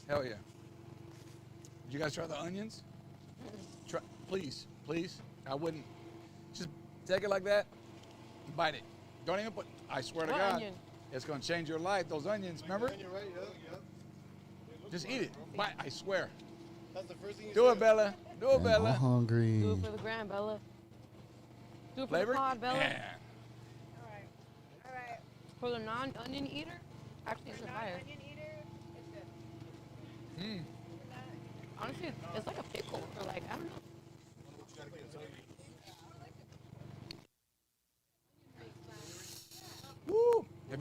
Hell yeah. Did you guys try the onions? Try, please, please. I wouldn't. Just take it like that. Bite it. Don't even put. I swear to What God, onion? it's gonna change your life. Those onions, remember? Just eat it. Bite. I swear. That's the first thing you Do it, Bella. Do it, Damn, I'm Bella. hungry. Do it for the gram, Bella. Do it for Flavor? the pod, Bella. Yeah. For the non-onion eater, actually it's fire. Honestly, it's like a pickle, or like, I don't know.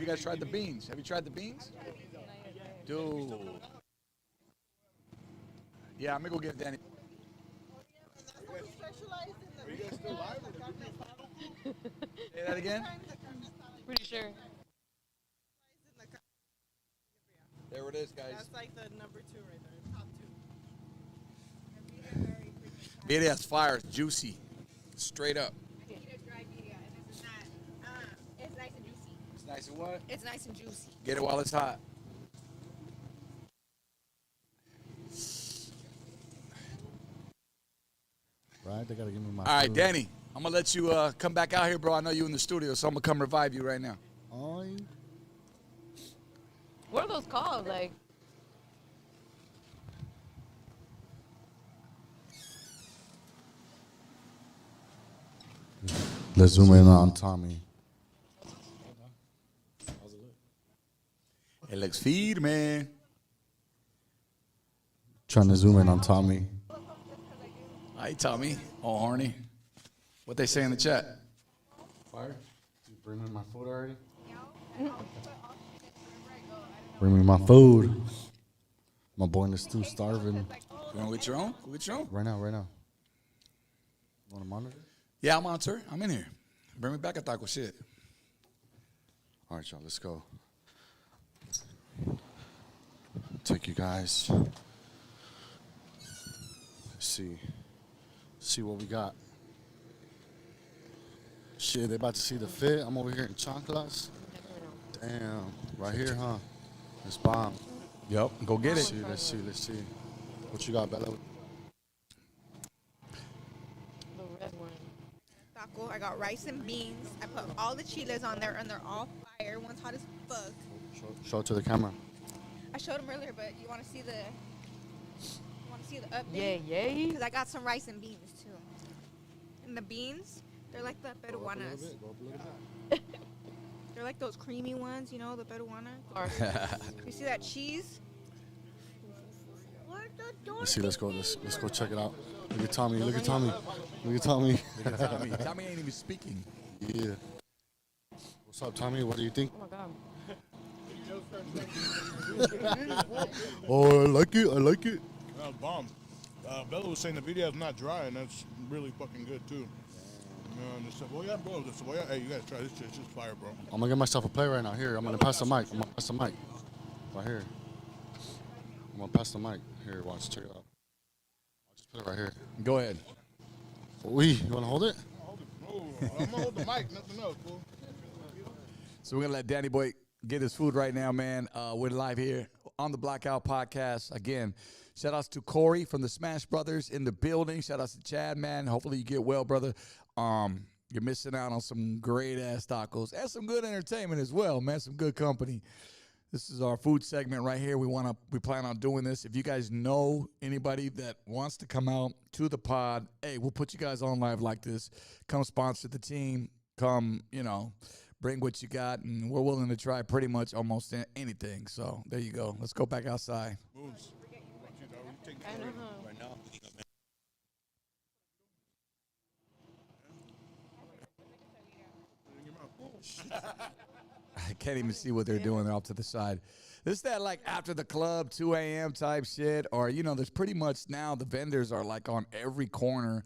you guys tried the beans? Have you tried the beans? Dude. Yeah, I'm gonna go get Danny. Say that again. Pretty sure. There it is, guys. That's like the number 2 right there, top 2. Birria's fire, it's juicy, straight up. It's nice and juicy. It's nice and what? It's nice and juicy. Get it while it's hot. Right? They gotta give me my. All right, food. Danny, I'm gonna let you come back out here, bro. I know you in the studio, so I'm gonna come revive you right now. Oh, What are those called? Like, let's zoom in on Tommy. It looks firme. Trying to zoom in on Tommy. Hi, Tommy. Oh, horny. What they say in the chat? Fire? You bring me my food already? Bring me my food. My boy in the stew starving. You want to get your own? Go get your own. Right now. You want to monitor? Yeah, I'm on, sir. I'm in here. Bring me back a taco shit. All right, y'all, let's go. Take you guys. See what we got. Shit, they about to see the fit. I'm over here in chanclas. Damn, right here, huh? It's bomb. Yep, go get it. Let's see. What you got, Bella? the red one. Taco. I got rice and beans. I put all the chiles on there, and they're all fire. One's hot as fuck. Show it to the camera. I showed them earlier, but you want to see the update? Yay. Because I got some rice and beans too. And the beans, they're like the peruanas. They're like those creamy ones, you know, the peruana. You see that cheese? Let's see. Let's go check it out. Look at Tommy. Tommy ain't even speaking. Yeah. What's up, Tommy? What do you think? Oh my god. Oh, I like it. Bomb. Bella was saying the video is not dry, and that's really fucking good too. And the cebolla, bro. The cebolla. Hey, you gotta try this shit. It's just fire, bro. I'm gonna get myself a plate right now. Here, I'm gonna pass the mic. Right here. I'm gonna pass the mic. Here, watch. Check it out. I'll just put it right here. Go ahead. You wanna hold it? I'm gonna hold the mic. Nothing else, fool. So we're gonna let Danny Boy get his food right now, man. We're live here on the Blackout Podcast. Again, shout outs to Corey from the Smash Brothers in the building. Shout outs to Chad, man. Hopefully you get well, brother. You're missing out on some great ass tacos and some good entertainment as well, man. Some good company. This is our food segment right here. We plan on doing this. If you guys know anybody that wants to come out to the pod, hey, we'll put you guys on live like this. Come sponsor the team. Come, bring what you got, and we're willing to try pretty much almost anything. So there you go. Let's go back outside. Moves. I know. Right now. I can't even see what they're doing. They're off to the side. This is that like after the club, 2 a.m. type shit, or there's pretty much now the vendors are like on every corner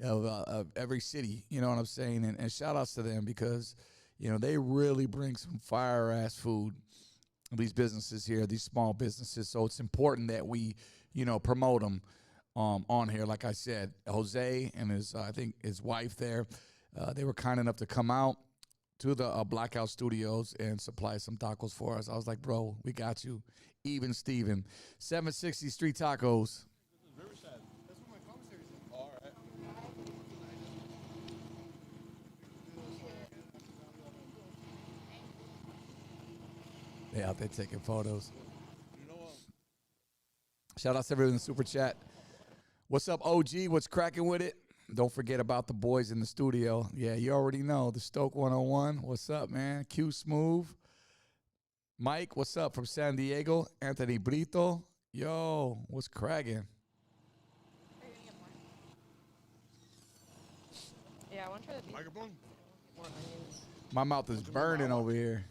of every city. You know what I'm saying? And shout outs to them because they really bring some fire ass food. These businesses here, these small businesses. So it's important that we promote them on here. Like I said, Jose and his wife there, they were kind enough to come out to the Blackout Studios and supply some tacos for us. I was like, bro, we got you. Even Steven. 760 Street Tacos. They out there taking photos. Shout out to everyone in the super chat. What's up, OG? What's cracking with it? Don't forget about the boys in the studio. Yeah, you already know. The Stoke 101. What's up, man? Q Smooth. Mike, what's up from San Diego? Anthony Brito. Yo, what's cracking? Yeah, I want to try the beef. Microphone? More onions. My mouth is burning over here.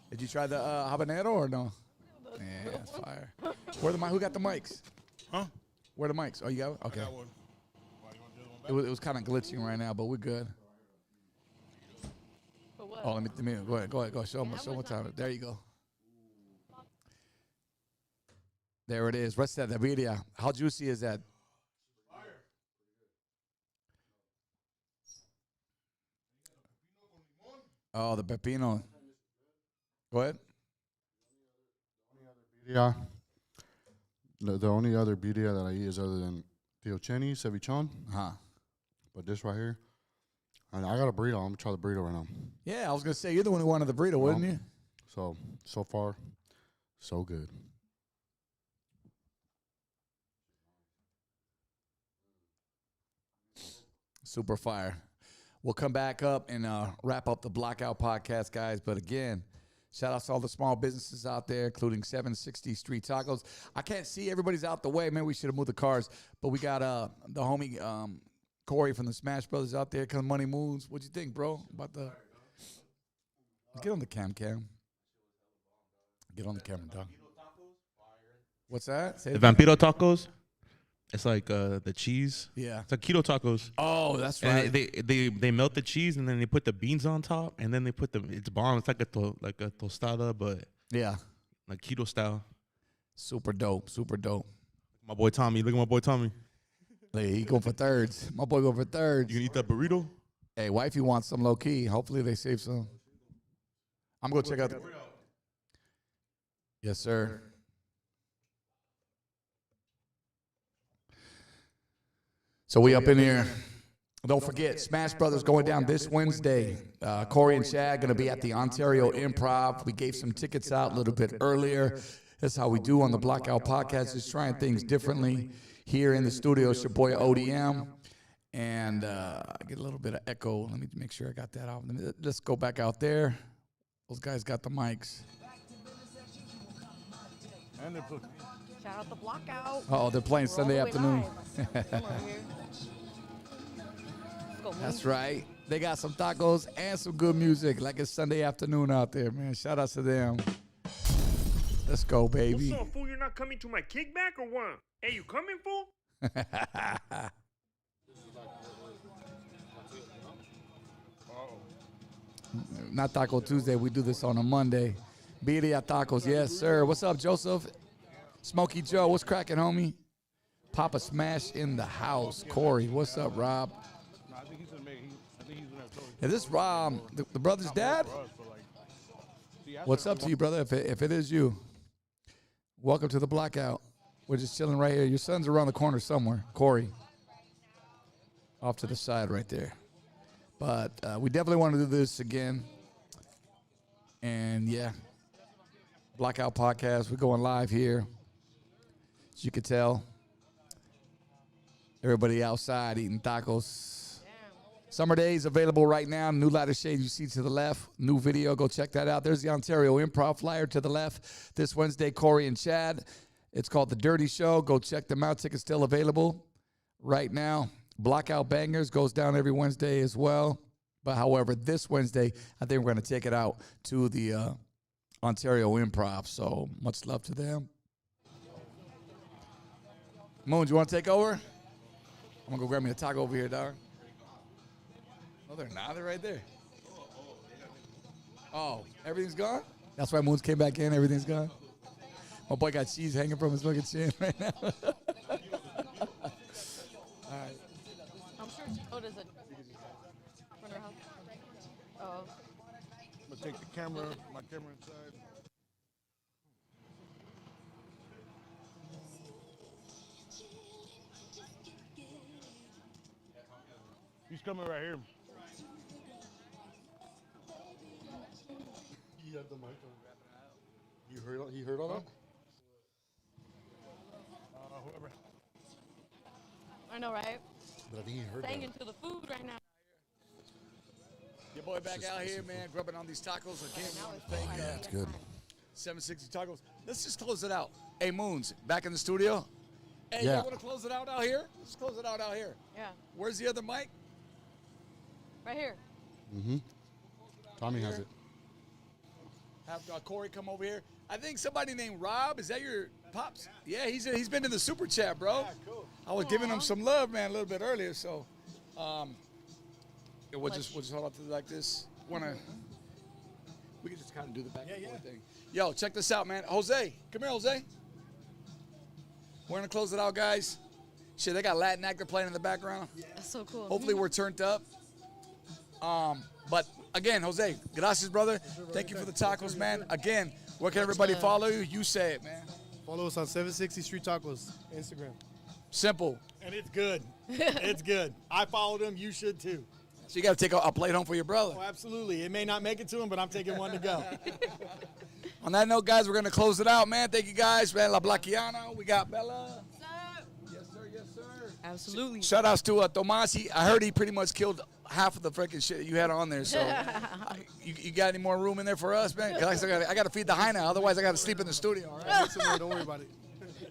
Did you try the habanero or no? Yeah, that's fire. Where the mic? Who got the mics? Huh? Where the mics? Oh, you got it? Okay. I got one. Why, you want to do the one back? It was kind of glitching right now, but we're good. For what? Oh, let me go ahead. Show them what time. There you go. There it is. What's that? The birria. How juicy is that? Oh, the pepino. Go ahead. Yeah. The only other birria that I eat is other than Tio Chenny, cevichon. Huh. But this right here, and I got a burrito. I'm gonna try the burrito right now. Yeah, I was gonna say you're the one who wanted the burrito, wasn't you? So far, so good. Super fire. We'll come back up and wrap up the Blackout podcast, guys. But again, shout out to all the small businesses out there, including 760 Street Tacos. I can't see everybody's out the way. Man, we should have moved the cars. But we got the homie Corey from the Smash Brothers out there. Come Money Moons. What'd you think, bro? About the get on the cam. Get on the camera, dog. What's that? Say The Vampiro tacos. It's like the cheese. Yeah. It's like keto tacos. Oh, that's and right. they melt the cheese and then they put the beans on top and then they put it's bomb. It's like a tostada, but Yeah. like keto style. Super dope. My boy Tommy. Look at my boy Tommy. Hey, he go for thirds. My boy go for thirds. You can eat that burrito? Hey, wifey wants some low key. Hopefully they save some. I'm going to check out the... Yes, sir. So we up in here. Don't forget, Smash Brothers going down this Wednesday. Corey and Chad going to be at the Ontario Improv. We gave some tickets out a little bit earlier. That's how we do on the Blackout Podcast, just trying things differently. Here in the studio, it's your boy ODM. And I get a little bit of echo. Let me make sure I got that out. Let's go back out there. Those guys got the mics. And they put Shout out the Blackout. Oh, they're playing Sunday afternoon. Come over here. Let's go, That's Moon. right. They got some tacos and some good music, like it's Sunday afternoon out there, man. Shout out to them. Let's go, baby. What's up, fool? You're not coming to my kickback or what? Hey, you coming, fool? Not Taco Tuesday. We do this on a Monday. Birria tacos. Yes, sir. What's up, Joseph? Smokey Joe. What's cracking, homie? Papa Smash in the house. Corey. What's up, Rob? No, I think he's gonna make. I think he's gonna have told Is this Rob, the brother's dad? What's up to you, brother? If it is you, welcome to the Blackout. We're just chilling right here. Your son's around the corner somewhere. Corey. Off to the side right there. But we definitely want to do this again. And, yeah, Blackout Podcast. We're going live here. As you can tell, everybody outside eating tacos. Summer Days available right now. New lighter shade you see to the left. New video. Go check that out. There's the Ontario Improv flyer to the left. This Wednesday, Corey and Chad. It's called The Dirty Show. Go check them out. Tickets still available right now. Blackout Bangers goes down every Wednesday as well. But however, this Wednesday, I think we're going to take it out to the Ontario Improv. So much love to them. Moon, you want to take over? I'm going to go grab me a taco over here, dog. No, they're not. They're right there. Oh, everything's gone? That's why Moons came back in. Everything's gone. My boy got cheese hanging from his fucking chin right now. All right. I'm sure Toyota's a front of her house. Oh. I'm gonna take the camera, my camera inside. He's coming right here. He had the mic on. He heard all that? Whoever. I know, right? But I think he heard that. Singing to the food right now. Your boy back out here, man, grubbing on these tacos again. Yeah, it's good. 760 tacos. Let's just close it out. Hey, Moons, back in the studio. Hey, Yeah. you want to close it out here? Let's close it out here. Yeah. Where's the other mic? Right here. Mm-hmm. Tommy has it. have Corey come over here. I think somebody named Rob. Is that your pops? Yeah, he's been in the super chat, bro. Yeah, cool. I was giving him some love, man, a little bit earlier. So, we'll just hold up to like this. We can just kind of do the back and forth thing. Yo, check this out, man. Jose, come here, Jose. We're gonna close it out, guys. Shit, they got Latin actor playing in the background. That's so cool. Hopefully we're turned up. But again, Jose, gracias, brother. Thank you for the tacos, man. Again, where can everybody follow you? You say it, man. Follow us on 760 Street Tacos, Instagram. Simple. And it's good. It's good. I followed him. You should too. So you got to take a plate home for your brother. Oh, absolutely. It may not make it to him, but I'm taking one to go. On that note, guys, we're going to close it out, man. Thank you, guys. Man, La Blackiana. We got Bella. Yes, sir. Yes, sir. Absolutely. Shout outs to Tomas. I heard he pretty much killed half of the freaking shit you had on there. So, you got any more room in there for us, man? 'Cause I got to feed the hyena. Otherwise, I got to sleep in the studio. All right? Don't worry about it.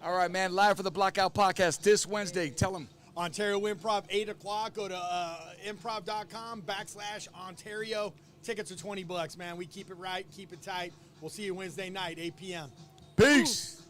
All right, man. Live for the Blackout Podcast this Wednesday. Tell them. Ontario Improv, 8 o'clock. Go to improv.com/Ontario. Tickets are $20, man. We keep it right, keep it tight. We'll see you Wednesday night, 8 p.m. Peace.